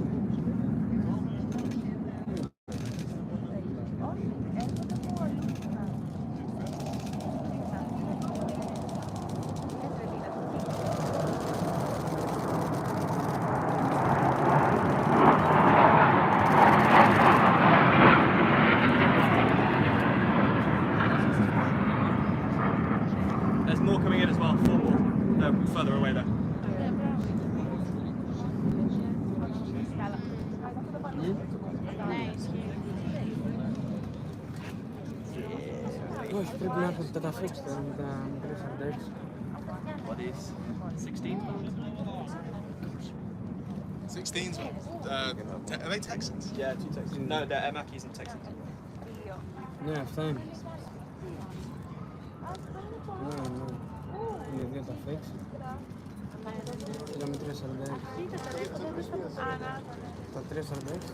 There's more coming in as well, 4 more. No, further away there. Pois, porque não está fixo, não interessa deles. What is 16? 16s. Are they Texans? Yeah, 2 Texans. No, they're Mackies and Texans. Não, fame. Não. Ele está fixo. Não me interessa deles. Está 3 deles?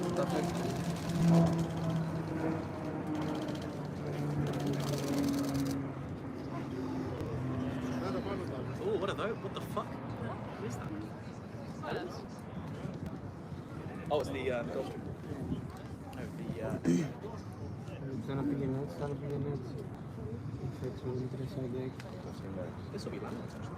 Está fixo. Oh, what are those? What the fuck? What is that? Oh, it's the Gulf Stream. No, the Está na pequenete, está na pequenete. Fixo, não me interessa deles. this will be landing actually.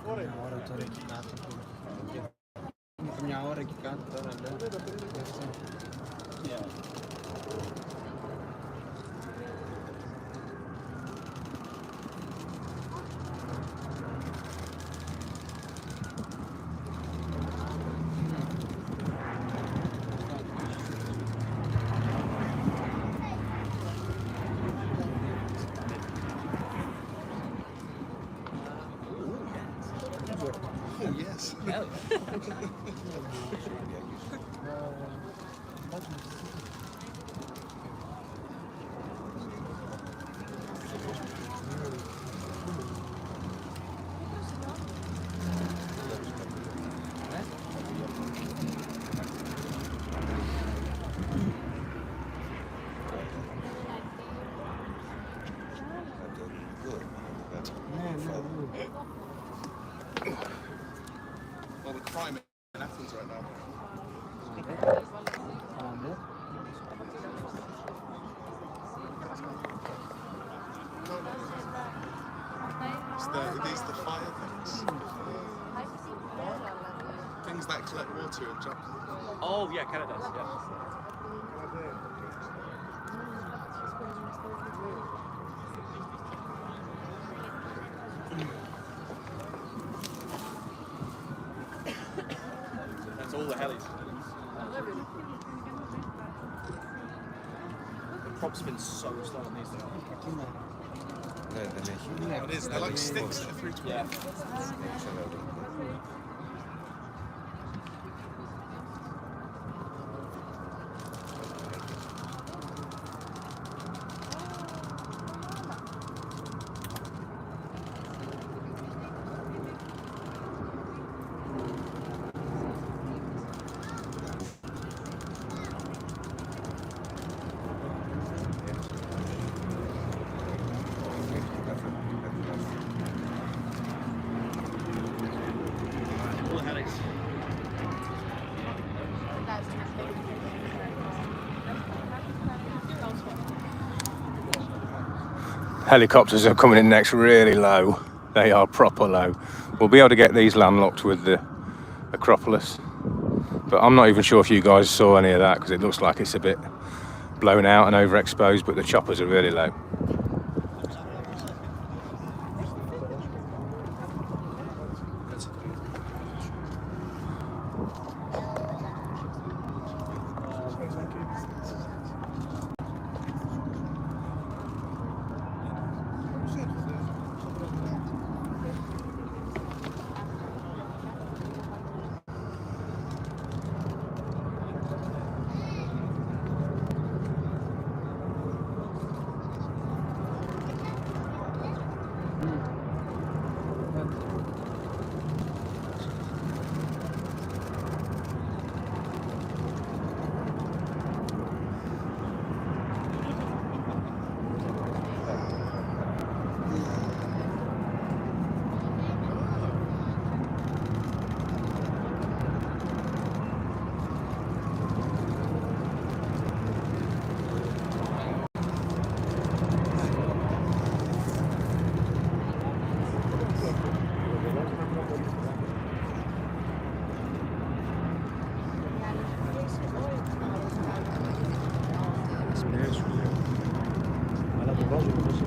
Agora estou aqui cá. A minha hora aqui cá, estou a andar. Oh, yes. Well, the crime in Athens right now. These the fire things. Things that collect water and jump. Oh, yeah, Canada does, yeah. That's all the helis. The prop's been so slow on these things. It is. They're like sticks at a 320. Yeah. All the helis. Helicopters are coming in next really low. They are proper low. We'll be able to get these landlocked with the Acropolis. But I'm not even sure if you guys saw any of that because it looks like it's a bit blown out and overexposed, but the choppers are really low. Αλλά το βάζω εδώ σε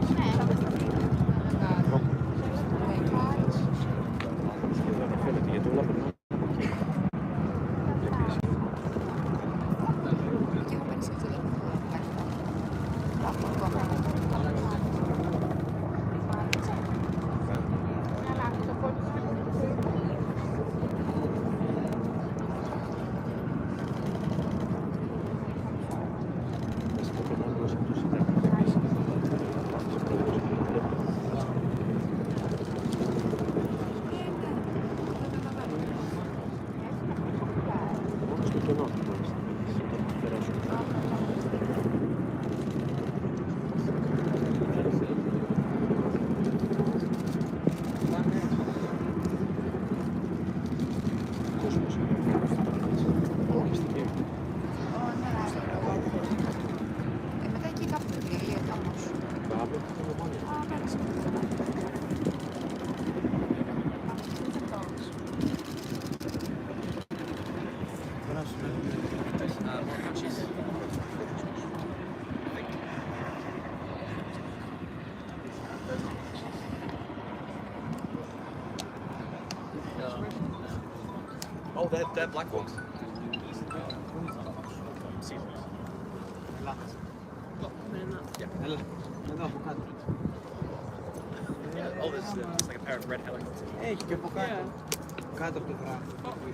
γιατί όλα περνάνε. Oh, they're black ones. Έλα, εδώ από κάτω. Oh, there's like a pair of red helicopters. Έχει και από κάτω. Κάτω από το βράδυ.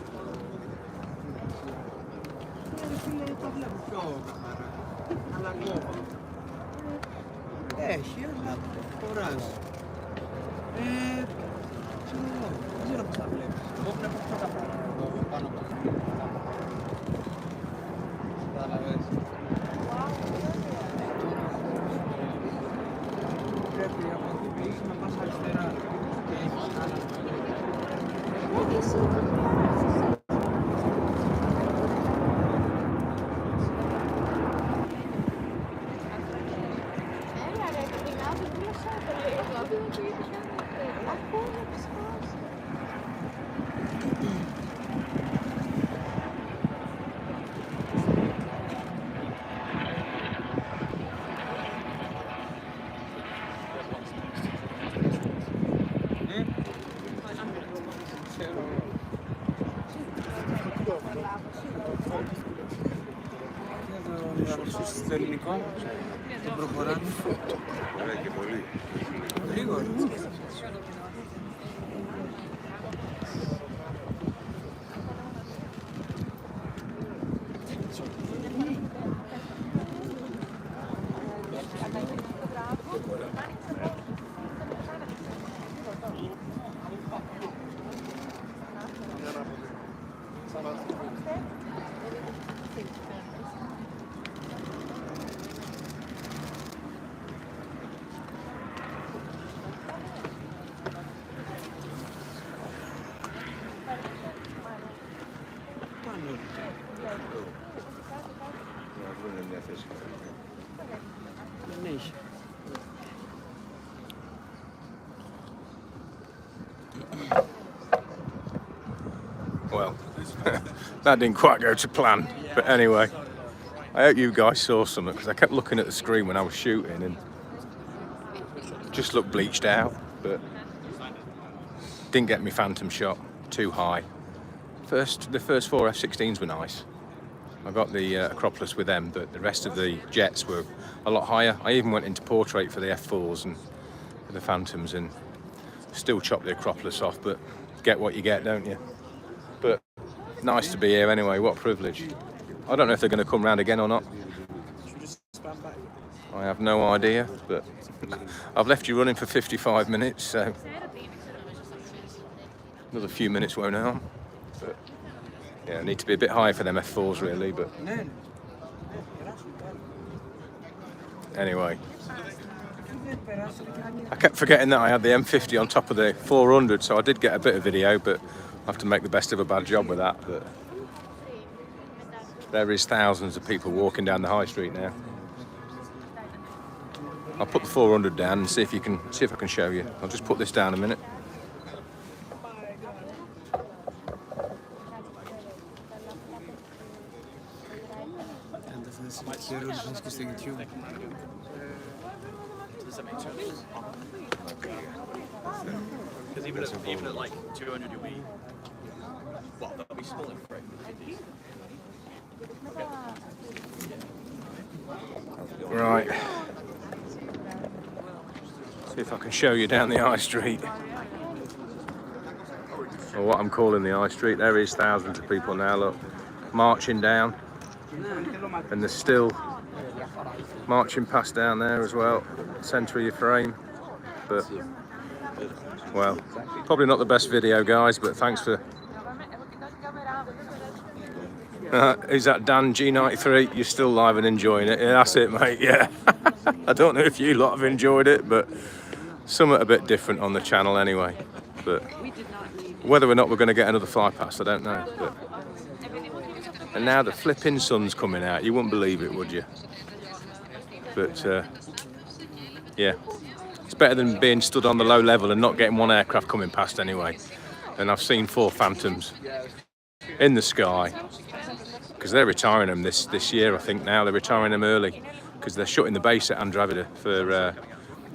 Φίλε, το βλέπω πιο καθαρά. Αλλά ακόμα. Έχει, αλλά χωράζει. Δεν ξέρω πώς τα βλέπεις. Εγώ βλέπω αυτά τα πράγματα. Εδώ πάνω από το καταλαβαίνεις. Πρέπει από εκεί που είσαι να πας αριστερά και έχεις άλλα. Στο ελληνικό, το προχωράμε. Ωραία και πολύ. Γρήγορα. Δεν έχει. Well, that didn't quite go to plan. But anyway, I hope you guys saw something because I kept looking at the screen when I was shooting and just looked bleached out. But didn't get me phantom shot, too high. The first four F-16s were nice. I got the Acropolis with them, but the rest of the jets were a lot higher. I even went into portrait for the F4s and the Phantoms and still chopped the Acropolis off, but get what you get, don't you? But nice to be here anyway, what a privilege. I don't know if they're going to come round again or not. I have no idea, but I've left you running for 55 minutes, so another few minutes won't harm. But yeah, I need to be a bit higher for them F4s really, but anyway. I kept forgetting that I had the M50 on top of the 400, so I did get a bit of video, but I have to make the best of a bad job with that. But there is thousands of people walking down the high street now. I'll put the 400 down and see if I can show you. I'll just put this down a minute. ser os que conseguem filme. Does that make sense? Because even at like 200 you'll be, well, they'll be split in frame. Right. See if I can show you down the high street. Or what I'm calling the high street. There is thousands of people now, look, marching down. And there's still marching past down there as well, centre of your frame. But, well, probably not the best video, guys, but thanks for... is that Dan G93? You're still live and enjoying it. Yeah, that's it, mate, yeah. I don't know if you lot have enjoyed it, but something a bit different on the channel anyway. But whether or not we're going to get another Flypast, I don't know. But... And now the flipping sun's coming out. You wouldn't believe it, would you? But, yeah. It's better than being stood on the low level and not getting one aircraft coming past anyway. And I've seen 4 Phantoms in the sky. Because they're retiring them this year, I think now. They're retiring them early. Because they're shutting the base at Andravida for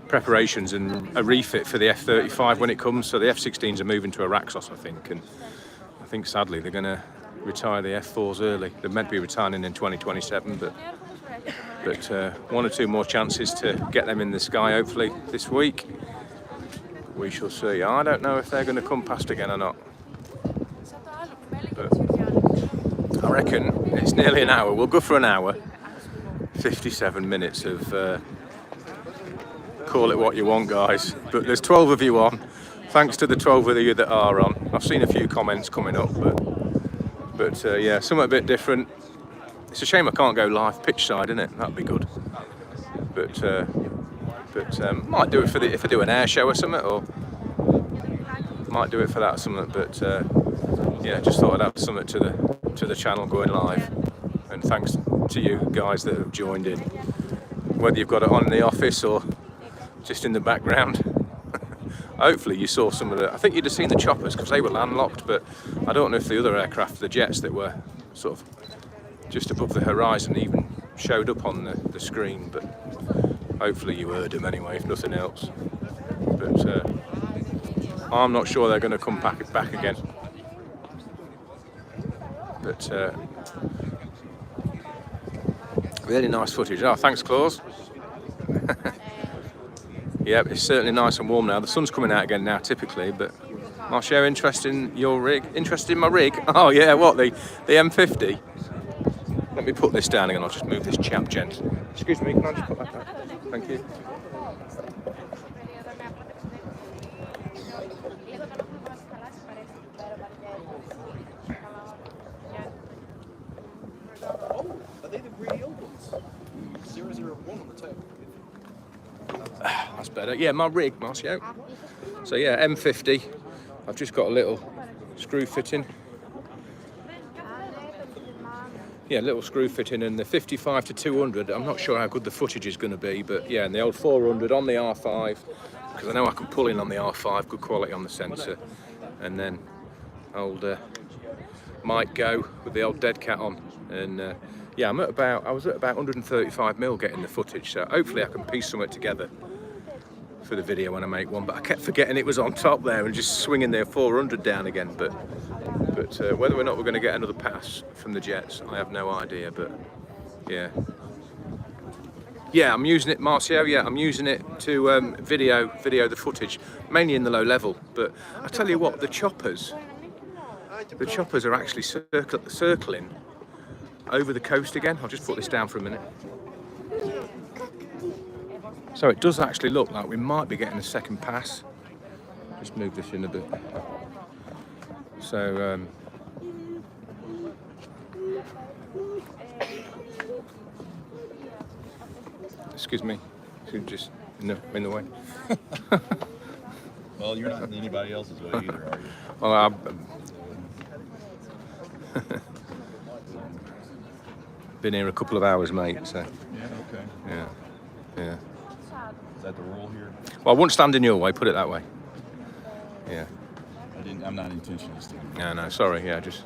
preparations and a refit for the F-35 when it comes. So the F-16s are moving to Araxos, I think. And I think, sadly, they're going to retire the F-4s early. They're meant to be retiring in 2027, but 1 or 2 more chances to get them in the sky, hopefully, this week. We shall see. I don't know if they're going to come past again or not. But I reckon it's nearly an hour. We'll go for an hour. 57 minutes of... call it what you want, guys. But there's 12 of you on. Thanks to the 12 of you that are on. I've seen a few comments coming up, but yeah, something a bit different. It's a shame I can't go live pitch side, isn't it? That'd be good. But might do it for if I do an air show or something, or might do it for that or something. But yeah, just thought I'd add something to the channel going live. And thanks to you guys that have joined in, whether you've got it on in the office or just in the background. Hopefully you saw some of the, I think you'd have seen the choppers because they were landlocked, but I don't know if the other aircraft, the jets that were sort of just above the horizon even showed up on the screen, but hopefully you heard them anyway, if nothing else. But I'm not sure they're going to come back again. But really nice footage. Oh, thanks, Claus. Yeah, it's certainly nice and warm now. The sun's coming out again now, typically, but Marshall, interested in your rig? Interested in my rig? Oh yeah, what, the M50? Let me put this down again, I'll just move this chap gent. Excuse me, can I just put that down? Thank you. Oh, are they the really old ones? 001 on the tail. That's better. Yeah, my rig, Marcio. So yeah, M50. I've just got a little screw fitting. Yeah, little screw fitting, and the 55 to 200. I'm not sure how good the footage is going to be, but yeah, and the old 400 on the R5, because I know I can pull in on the R5, good quality on the sensor, and then old might go with the old dead cat on, and yeah, I was at about 135mm getting the footage, so hopefully I can piece something together for the video when I make one, but I kept forgetting it was on top there and just swinging their 400 down again, but whether or not we're going to get another pass from the jets, I have no idea, but yeah. Yeah, I'm using it, Marcio, yeah, I'm using it to video the footage, mainly in the low level, but I tell you what, the choppers are actually circling over the coast again. I'll just put this down for a minute. So it does actually look like we might be getting a second pass. Just move this in a bit. So, excuse me, just in the way. Well, you're not in anybody else's way either, are you? Well, been here a couple of hours, mate, so. Yeah, okay. Yeah. Is that the rule here? Well, I wouldn't stand in your way, put it that way. Yeah. I'm not intentionally standing. No, sorry, yeah, just.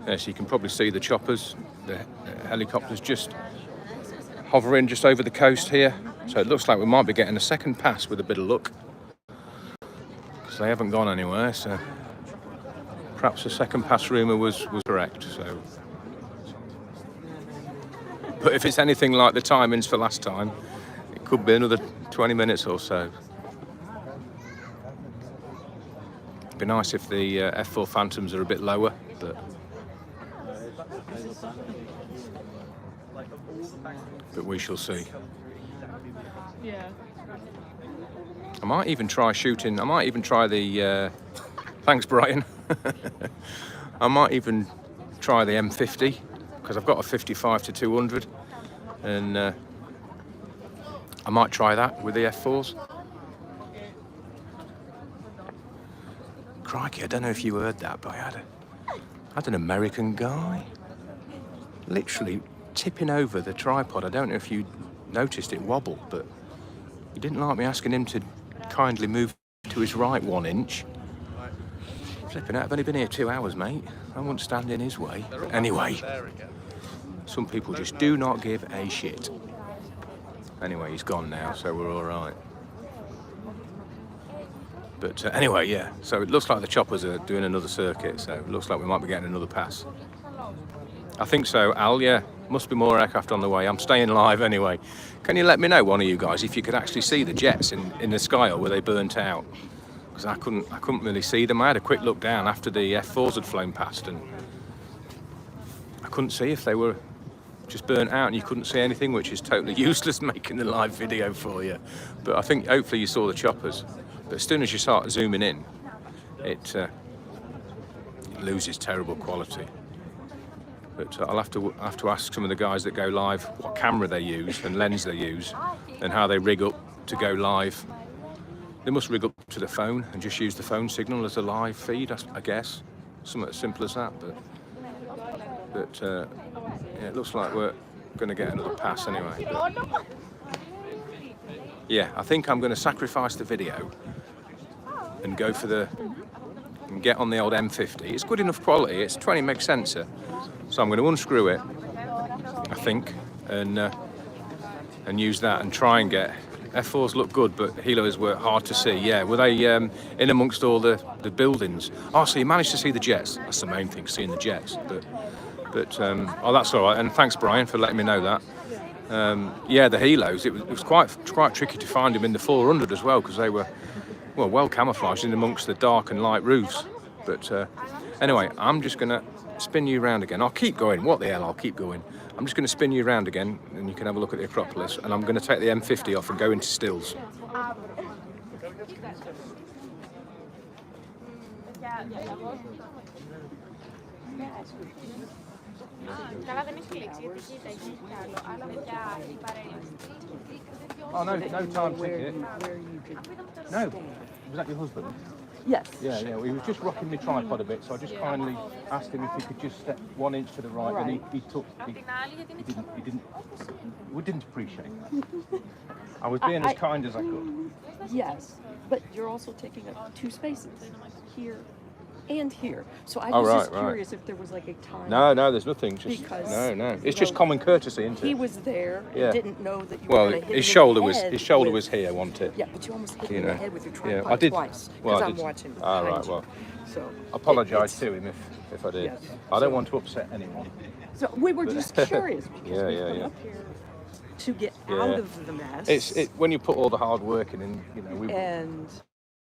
So you can probably see the choppers, the helicopters just hovering just over the coast here. So it looks like we might be getting a second pass with a bit of luck, because they haven't gone anywhere. So perhaps the second pass rumour was correct. So, but if it's anything like the timings for last time, it could be another 20 minutes or so. It'd be nice if the F4 Phantoms are a bit lower, but we shall see. Yeah. I might even try shooting. I might even try the. Thanks, Brian. I might even try the M50, because I've got a 55 to 200, and I might try that with the F4s. Crikey, I don't know if you heard that, but I had an American guy literally tipping over the tripod. I don't know if you noticed it wobble, but he didn't like me asking him to kindly move to his right 1 inch. Flipping out, I've only been here 2 hours, mate. I won't stand in his way. Anyway, some people just do not give a shit. Anyway, he's gone now, so we're all right. But anyway, yeah, so it looks like the choppers are doing another circuit, so it looks like we might be getting another pass. I think so, Al, yeah. Must be more aircraft on the way. I'm staying live anyway. Can you let me know, one of you guys, if you could actually see the jets in the sky, or were they burnt out? Because I couldn't really see them. I had a quick look down after the F4s had flown past, and I couldn't see if they were just burnt out, and you couldn't see anything, which is totally useless making the live video for you. But I think hopefully you saw the choppers. But as soon as you start zooming in, it loses terrible quality. But I'll have to ask some of the guys that go live what camera they use and lens they use, and how they rig up to go live. They must rig up to the phone and just use the phone signal as a live feed, I guess. Something as simple as that. But yeah, it looks like we're going to get another pass anyway. But yeah, I think I'm going to sacrifice the video and go for and get on the old M50. It's good enough quality. It's 20 meg sensor, so I'm going to unscrew it, I think, and use that and try and get. F4s look good, but helos were hard to see. Yeah, were they in amongst all the buildings? Oh, so you managed to see the jets. That's the main thing, seeing the jets. But oh, that's all right. And thanks, Brian, for letting me know that. Yeah, the helos. It was quite tricky to find them in the 400 as well, because they were well camouflaged in amongst the dark and light roofs. But anyway, I'm just gonna spin you around again. I'll keep going. What the hell? I'll keep going. I'm just going to spin you around again, and you can have a look at the Acropolis, and I'm going to take the M50 off and go into stills. Oh, no time ticket. No, was that your husband? Yes. Yeah, he was just rocking the tripod a bit, so I just kindly asked him if he could just step 1 inch to the right, and he didn't appreciate that. I was being as kind as I could. Yes, but you're also taking up 2 spaces, here and here. So I was just curious if there was like a time. No, there's nothing. Just, no. It's just common courtesy, isn't it? He was there. Yeah. Didn't know that you were going to hit his shoulder was here, wasn't it? Yeah, but you almost hit him in the head with your tripod I did. twice. Well, I'm watching. All right. Well, so I apologise to him if I did. Yes. I don't want to upset anyone. So we were just curious because we come up here to get out of the mess. It's when you put all the hard work in, we were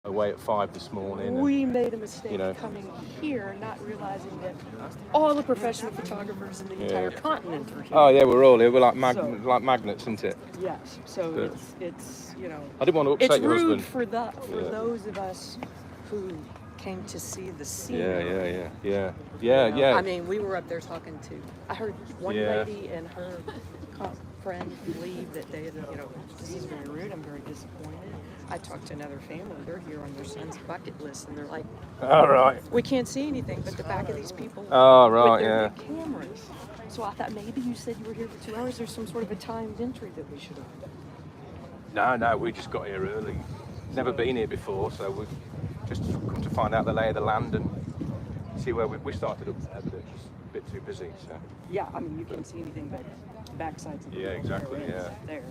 away at 5 this morning. We made a mistake coming here, not realizing that all the professional photographers in the entire continent are here. Oh yeah, we're all here. We're like magnets, isn't it? Yes. So it's I didn't want to upset your husband. It's rude for those of us who came to see the scene. Yeah. I mean, we were up there talking to. I heard one lady and her friend leave that day. This is very rude. I'm very disappointed. I talked to another family. They're here on their son's bucket list, and they're like, "All right, we can't see anything but the back of these people." Oh, right, with their big cameras. So I thought maybe you said you were here for 2 hours. There's some sort of a timed entry that we should have. No, we just got here early. Never been here before, so we've just come to find out the lay of the land and See where we started up there, but it's a bit too busy. So Yeah, I mean, you couldn't see anything but backsides of the Yeah, exactly, there is yeah. there.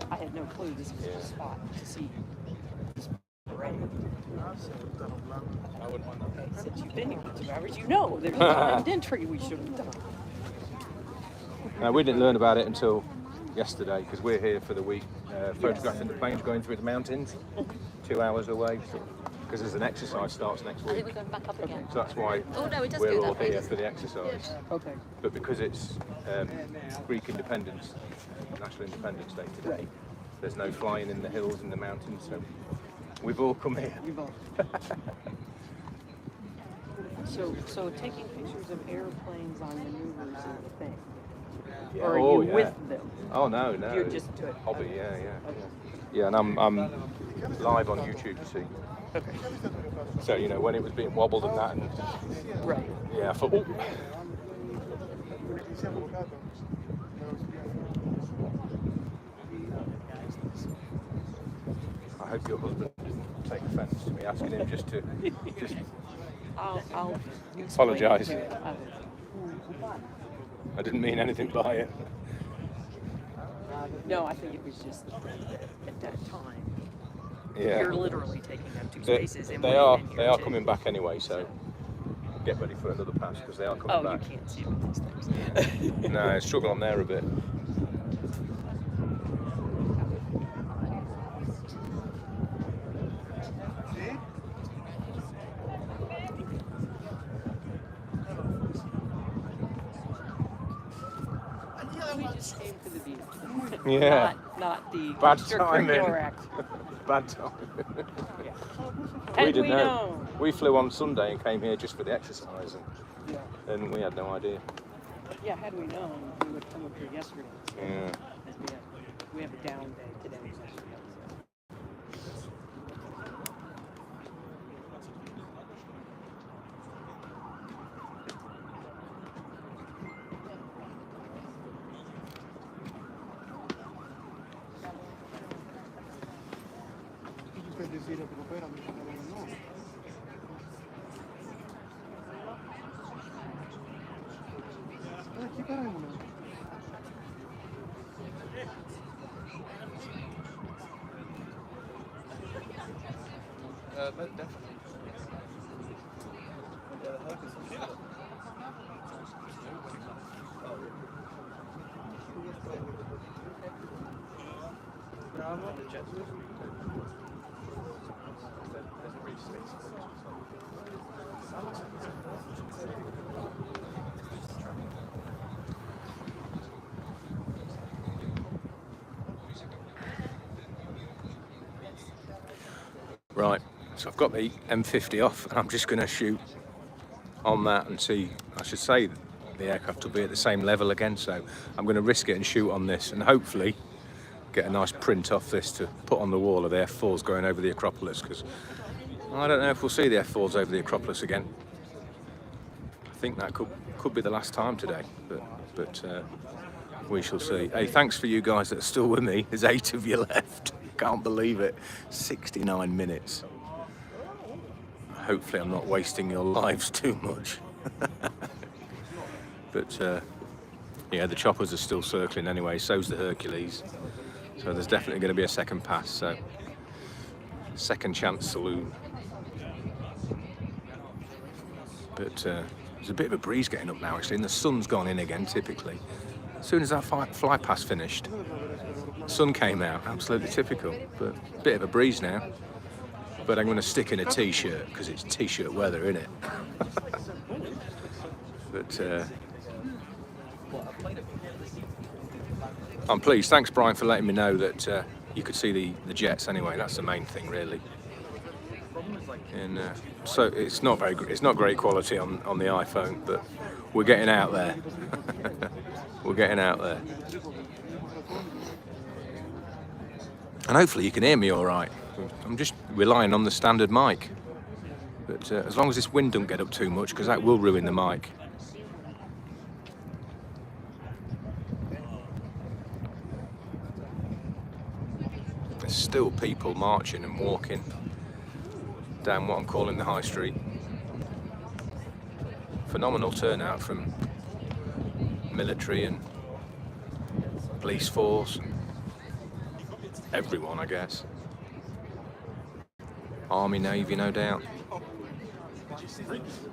I had no clue this was a spot to see this parade. I wouldn't want that. Since you've been here for 2 hours, you know there's a blind entry we should have done. we didn't learn about it until yesterday because we're here for the week photographing the planes going through the mountains, 2 hours away. Because there's an exercise starts next I think week, we're going back up again. so that's why Oh no, it does we're go all that way, here doesn't for it? the exercise. Okay. But because it's Greek Independence, National Independence Day today, there's no flying in the hills and the mountains, so we've all come here. You've all. So taking pictures of airplanes on maneuvers is the thing. Yeah. Or are Oh, you yeah. with them? Oh no, You're just to hobby, okay. yeah. Yeah, and I'm live on YouTube, you see. Okay. So you know when it was being wobbled and that, and Right. yeah, I thought, oh. I hope your husband doesn't take offence to me asking him just I'll Apologise. explain to him. I didn't mean anything by it. No, I think it was just at that time. Yeah. You're literally taking up 2 They, spaces. And they one are in here they are too. coming back anyway, so get ready for another pass because they are coming Oh, back. you can't see with these things. No, struggle on there a bit. We just came to the view. Yeah. Not the Bad extracurricular timing. act. Bad time. Yeah. We Had didn't we know. known. We flew on Sunday and came here just for the exercise, Yeah. and we had no idea. Yeah, had we known, we would come up here yesterday. Yeah. We have a down day today. Definitely. Yeah, the helicopter. No, I'm not the jet. Doesn't reach space. Right. So I've got the M50 off, and I'm just going to shoot on that and see. I should say the aircraft will be at the same level again, so I'm going to risk it and shoot on this, and hopefully get a nice print off this to put on the wall of the F4s going over the Acropolis, because I don't know if we'll see the F4s over the Acropolis again. I think that could be the last time today, but we shall see. Hey, thanks for you guys that are still with me. There's 8 of you left. Can't believe it. 69 minutes. Hopefully I'm not wasting your lives too much. But yeah, the choppers are still circling anyway, so's the Hercules. So there's definitely going to be a second pass, so second chance saloon. But there's a bit of a breeze getting up now actually, and the sun's gone in again typically. As soon as that fly pass finished, sun came out, absolutely typical, but a bit of a breeze now. But I'm going to stick in a t-shirt because it's t-shirt weather, isn't it? But I'm pleased. Thanks, Brian, for letting me know that you could see the jets. Anyway, that's the main thing, really. And so it's not great quality on the iPhone, but we're getting out there. We're getting out there. And hopefully you can hear me all right. I'm just relying on the standard mic. But as long as this wind don't get up too much, because that will ruin the mic. There's still people marching and walking down what I'm calling the High Street. phenomenal turnout from military and police force, everyone, I guess. Army, Navy, no doubt,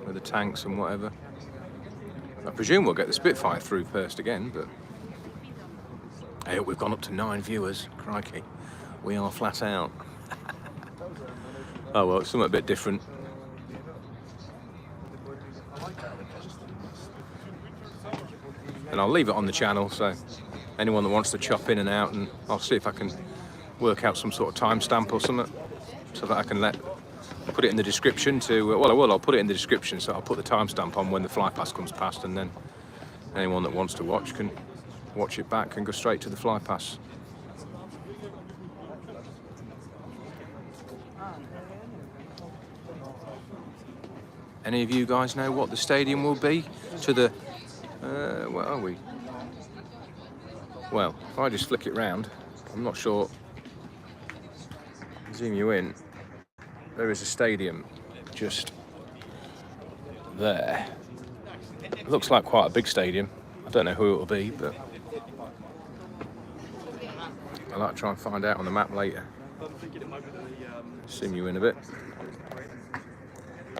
with the tanks and whatever. I presume we'll get the Spitfire through first again, but hey, we've gone up to 9 viewers. Crikey, we are flat out. Oh well, it's something a bit different. And I'll leave it on the channel, so anyone that wants to chop in and out, and I'll see if I can work out some sort of timestamp or something, so that I can put it in the description to, well I will, I'll put it in the description, so I'll put the timestamp on when the Flypast comes past, and then anyone that wants to watch can watch it back and go straight to the Flypast. Any of you guys know what the stadium will be to the, where are we? Well, if I just flick it round, I'm not sure, zoom you in, there is a stadium just there. It looks like quite a big stadium. I don't know who it will be, but I'll like to try and find out on the map later. Zoom you in a bit.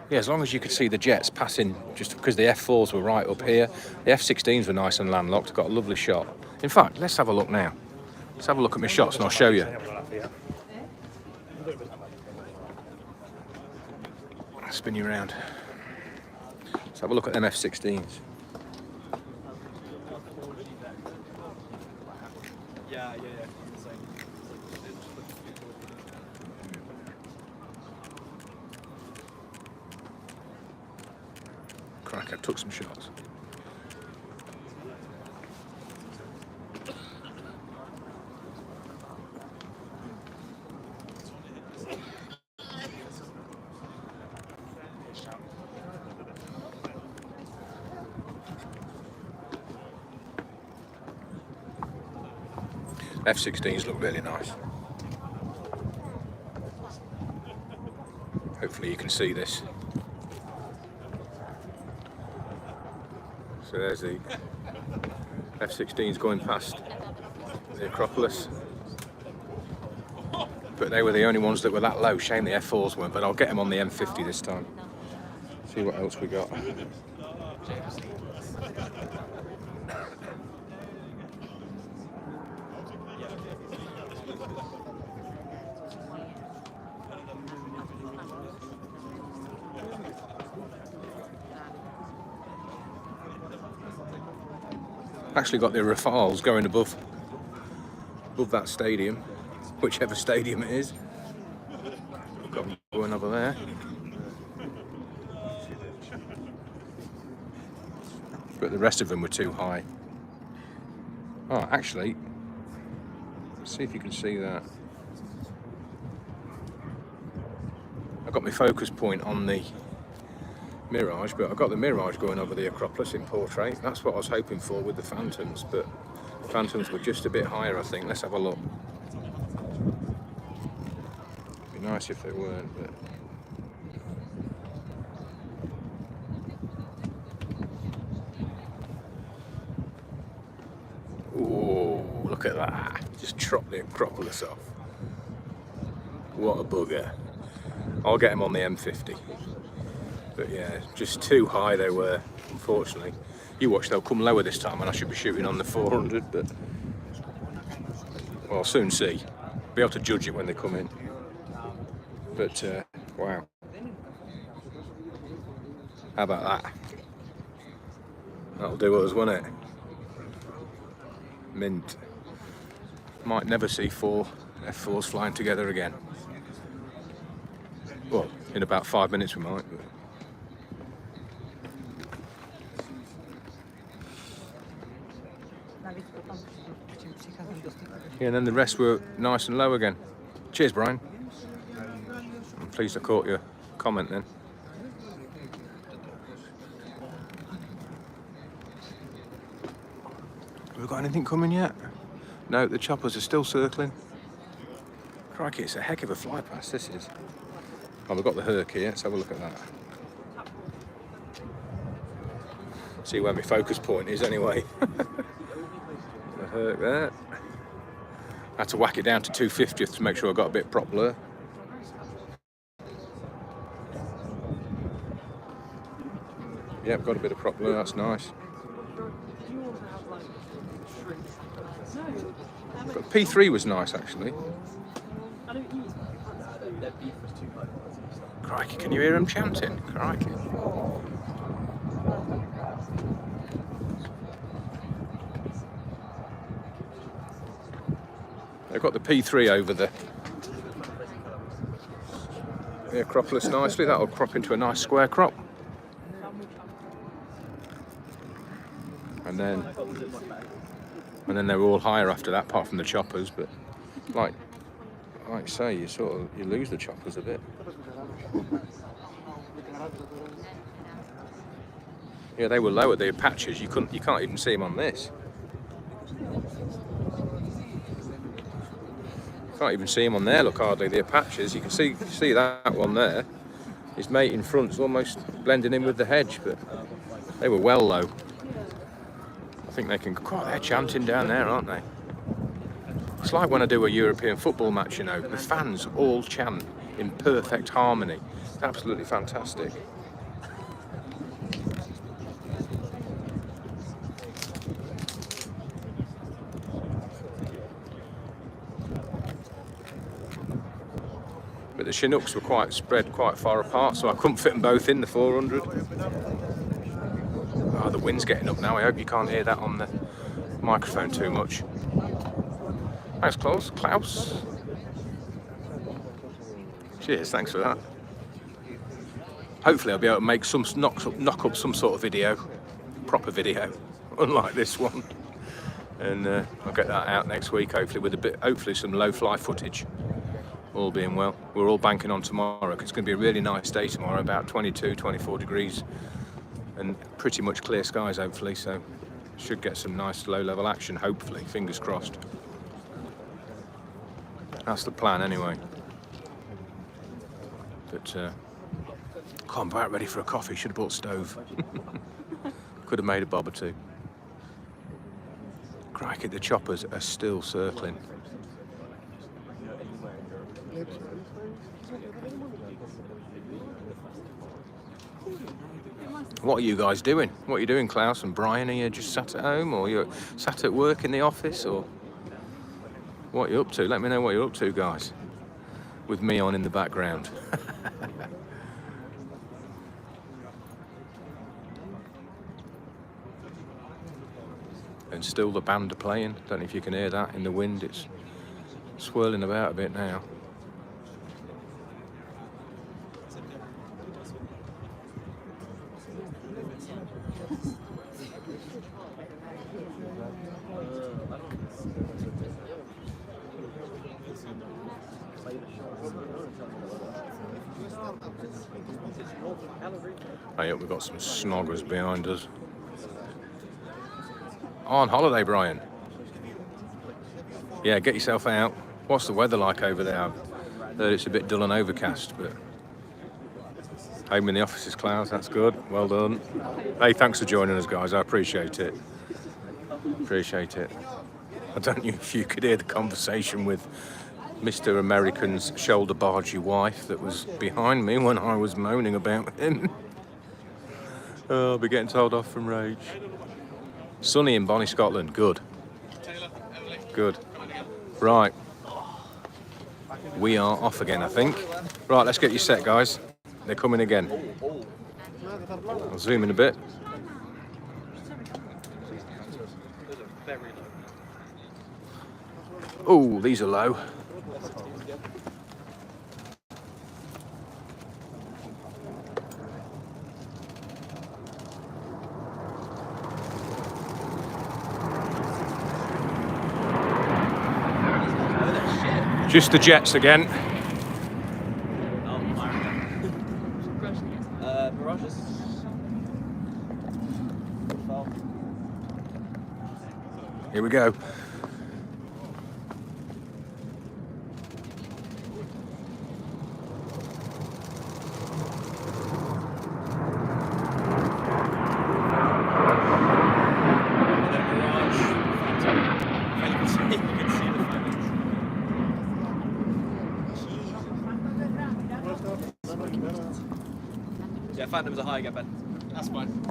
Yeah, as long as you could see the jets passing, just because the F4s were right up here. The F-16s were nice and landlocked, got a lovely shot. In fact, let's have a look now. Let's have a look at my shots and I'll show you. I'll spin you around. Let's have a look at them F-16s. Crikey, I took some shots. F-16s look really nice. Hopefully you can see this. So there's the F-16s going past the Acropolis. But they were the only ones that were that low. Shame the F4s weren't, but I'll get them on the M50 this time. See what else we got. Actually got the Rafales going above that stadium, whichever stadium it is. Got them going over there. But the rest of them were too high. Oh, actually, let's see if you can see that. I've got my focus point on the Mirage, but I've got the Mirage going over the Acropolis in portrait. That's what I was hoping for with the Phantoms, but the Phantoms were just a bit higher, I think. Let's have a look. It'd be nice if they weren't, but... Ooh, look at that. Just chopped the Acropolis off. What a bugger. I'll get him on the M50. But yeah, just too high they were, unfortunately. You watch, they'll come lower this time, and I should be shooting on the 400, but... Well, I'll soon see. Be able to judge it when they come in. But, wow. How about that? That'll do us, won't it? Mint. Might never see 4 F4s flying together again. Well, in about 5 minutes we might. But... Yeah, and then the rest were nice and low again. Cheers, Brian. I'm pleased I caught your comment then. Have we got anything coming yet? No, the choppers are still circling. Crikey, it's a heck of a fly pass, this is. Oh, we've got the Herc here, let's have a look at that. See where my focus point is anyway. I heard that. I had to whack it down to 250th to make sure I got a bit prop blur. Yep, got a bit of prop blur, that's nice. But P3 was nice actually. Crikey, can you hear them chanting? Crikey. They've got the P3 over the Acropolis nicely. That'll crop into a nice square crop. And then they're all higher after that, apart from the choppers. But like I say, you lose the choppers a bit. Yeah, they were low at the Apaches. You can't even see them on this. Can't even see him on there, look, hardly, the Apaches. You can see that one there. His mate in front's almost blending in with the hedge, but they were well low. I think they can... God, they're chanting down there, aren't they? It's like when I do a European football match, you know, the fans all chant in perfect harmony. It's absolutely fantastic. But the Chinooks were spread quite far apart, so I couldn't fit them both in the 400. Oh, the wind's getting up now. I hope you can't hear that on the microphone too much. Thanks, Klaus. Cheers, thanks for that. Hopefully I'll be able to make knock up some sort of video, proper video, unlike this one. And I'll get that out next week, hopefully with hopefully some low fly footage. All being well. We're all banking on tomorrow because it's going to be a really nice day tomorrow, about 22, 24 degrees and pretty much clear skies hopefully, so should get some nice low level action hopefully, fingers crossed. That's the plan anyway. But I'm about ready for a coffee, should have bought a stove. Could have made a bob or two. Crikey, the choppers are still circling. What are you guys doing? What are you doing, Klaus and Brian? Are you just sat at home, or you're sat at work in the office, or what are you up to? Let me know what you're up to, guys, with me on in the background. And still the band are playing. Don't know if you can hear that in the wind. It's swirling about a bit now. Hey, we've got some snoggers behind us. On holiday, Brian? Yeah, get yourself out. What's the weather like over there? I've heard it's a bit dull and overcast, but home in the office is clouds. That's good. Well done. Hey, thanks for joining us, guys. I appreciate it. Appreciate it. I don't know if you could hear the conversation with Mr. American's shoulder bargey wife that was behind me when I was moaning about him. Oh, I'll be getting told off from rage. Sunny in Bonnie, Scotland. Good. Good. Right. We are off again, I think. Right, let's get you set, guys. They're coming again. I'll zoom in a bit. Oh, these are low. Just the jets again. Here we go. Phantoms are high again, Ben. That's fine.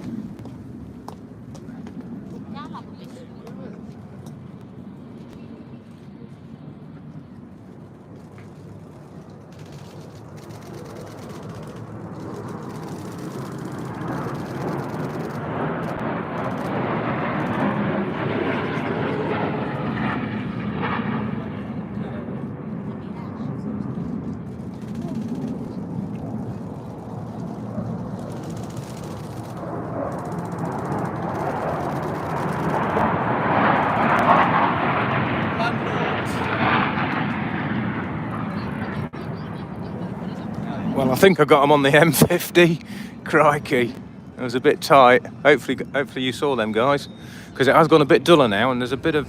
Well, I think I got them on the M50. Crikey, it was a bit tight. Hopefully you saw them, guys, because it has gone a bit duller now, and there's a bit of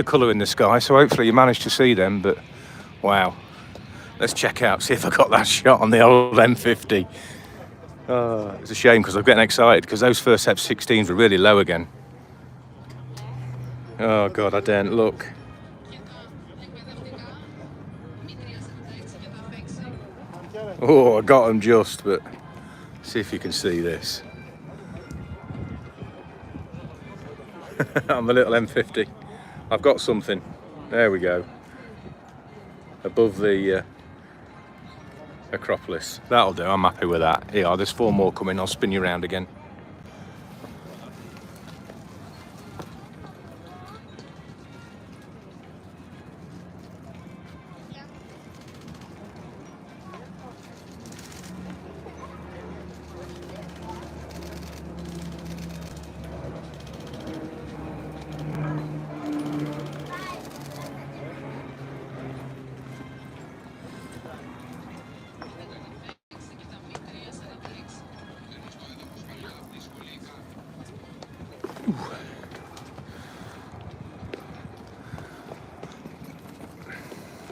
colour in the sky. So hopefully you managed to see them. But wow, let's check out, see if I got that shot on the old M50. It's a shame because I'm getting excited because those first F-16s were really low again. Oh God, I daren't look. Oh, I got them just, but see if you can see this. On the little M50. I've got something. There we go. Above the Acropolis. That'll do, I'm happy with that. Here, there's 4 more coming. I'll spin you around again.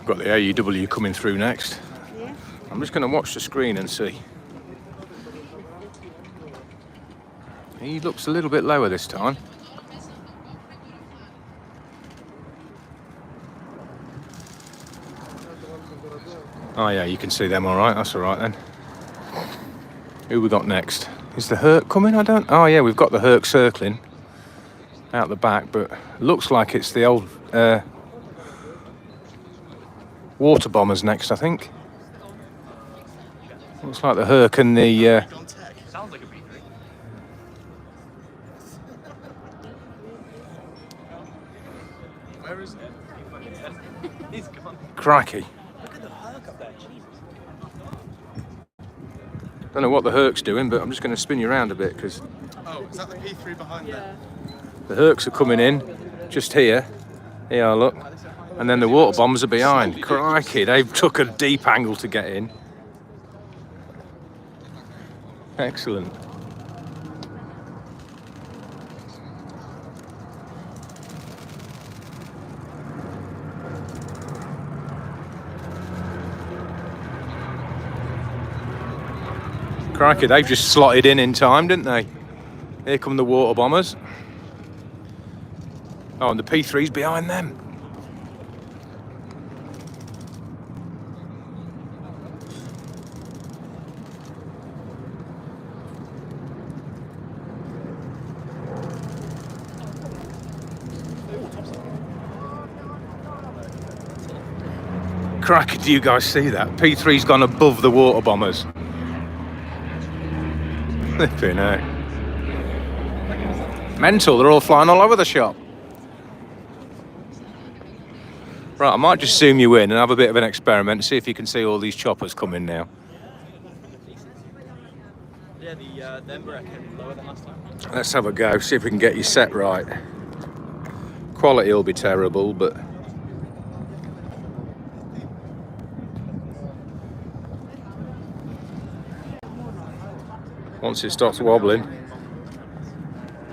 Got the AEW coming through next. Yeah. I'm just going to watch the screen and see. He looks a little bit lower this time. Oh yeah, you can see them all right. That's all right then. Who we got next? Is the Herc coming? Oh yeah, we've got the Herc circling out the back, but looks like it's the old water bombers next, I think. Looks like the Herc and the Sounds like a B3. Where is it? He's gone. Crikey. Look at the Herc up there, Jesus. Don't know what the Herc's doing, but I'm just going to spin you around a bit because Oh, is that the P3 behind there? the Hercs are coming in just here. Here, look. And then the water bombers are behind. Crikey, they've took a deep angle to get in. Excellent. Crikey, they've just slotted in time, didn't they? Here come the water bombers. Oh, and the P3's behind them. Crikey, do you guys see that? P3's gone above the water bombers. Flipping out. Mental, they're all flying all over the shop. Right, I might just zoom you in and have a bit of an experiment, see if you can see all these choppers coming now. Yeah, the Embraer came lower than last time. Let's have a go, see if we can get you set right. Quality will be terrible, but... once it stops wobbling,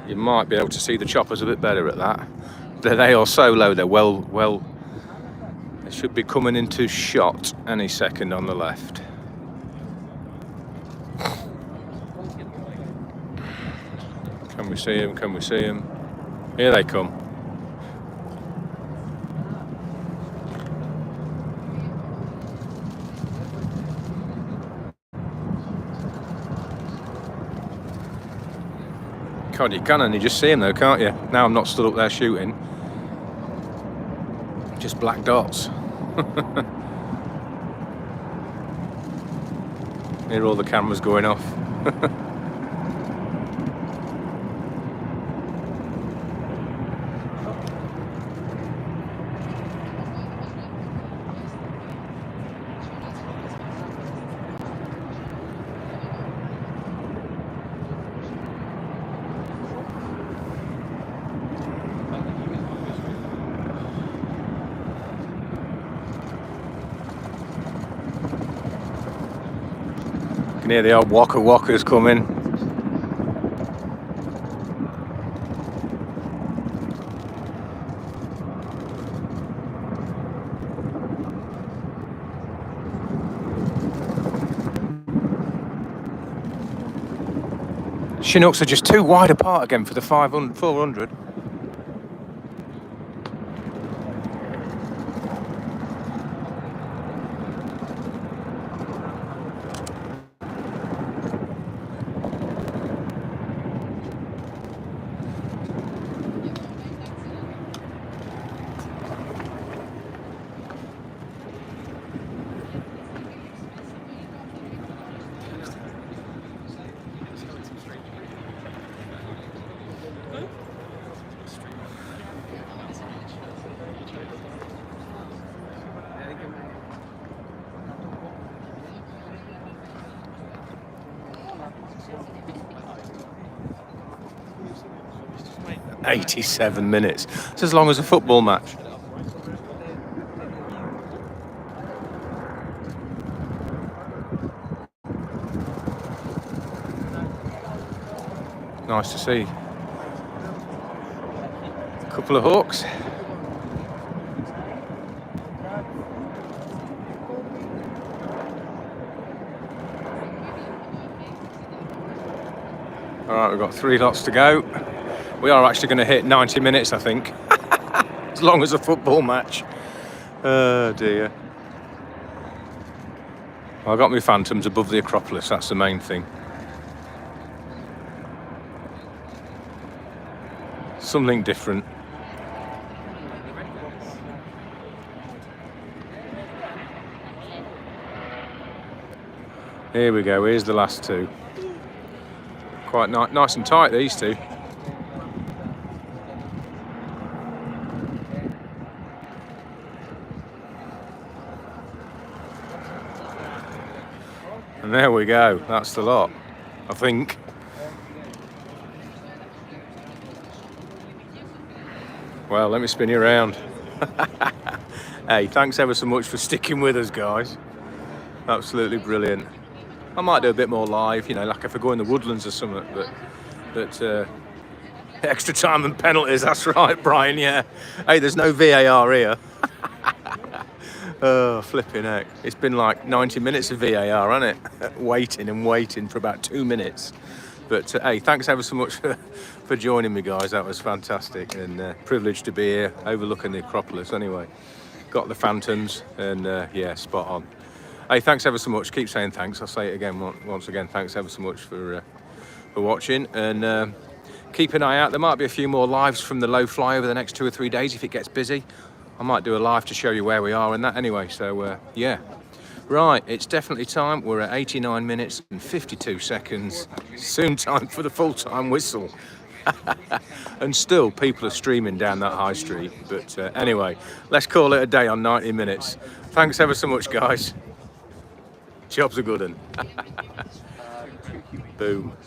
you might be able to see the choppers a bit better at that. They are so low, they're well, they should be coming into shot any second on the left. Can we see them? Can we see them? Here they come. God, you can only just see them though, can't you? Now I'm not stood up there shooting. Just black dots. Hear all the cameras going off. You can hear the old waka wakas coming. Chinooks are just too wide apart again for the 400. "87 minutes. It's as long as a football match. Nice to see. A couple of hawks. All right, we've got 3 lots to go. We are actually going to hit 90 minutes, I think. As long as a football match. Oh dear. Well, I got my Phantoms above the Acropolis, that's the main thing. Something different. Here we go, here's the last 2. Quite nice and tight, these 2. And there we go, that's the lot, I think. Well, let me spin you around. Hey, thanks ever so much for sticking with us, guys. Absolutely brilliant. I might do a bit more live, you know, like if I go in the woodlands or something, but extra time and penalties, that's right, Brian, yeah. Hey, there's no VAR here. Oh, flipping heck. It's been like 90 minutes of VAR, hasn't it? Waiting and waiting for about 2 minutes. But hey, thanks ever so much for joining me, guys. That was fantastic, and privileged to be here overlooking the Acropolis anyway. Got the Phantoms, and yeah, spot on. Hey, thanks ever so much. Keep saying thanks. I'll say it again once again. Thanks ever so much for watching, and keep an eye out. There might be a few more lives from the low fly over the next 2 or 3 days if it gets busy. I might do a live to show you where we are and that anyway, so yeah. Right, it's definitely time. We're at 89 minutes and 52 seconds. Soon time for the full-time whistle. And still, people are streaming down that high street. But anyway, let's call it a day on 90 minutes. Thanks ever so much, guys. Job's a good one. Boom.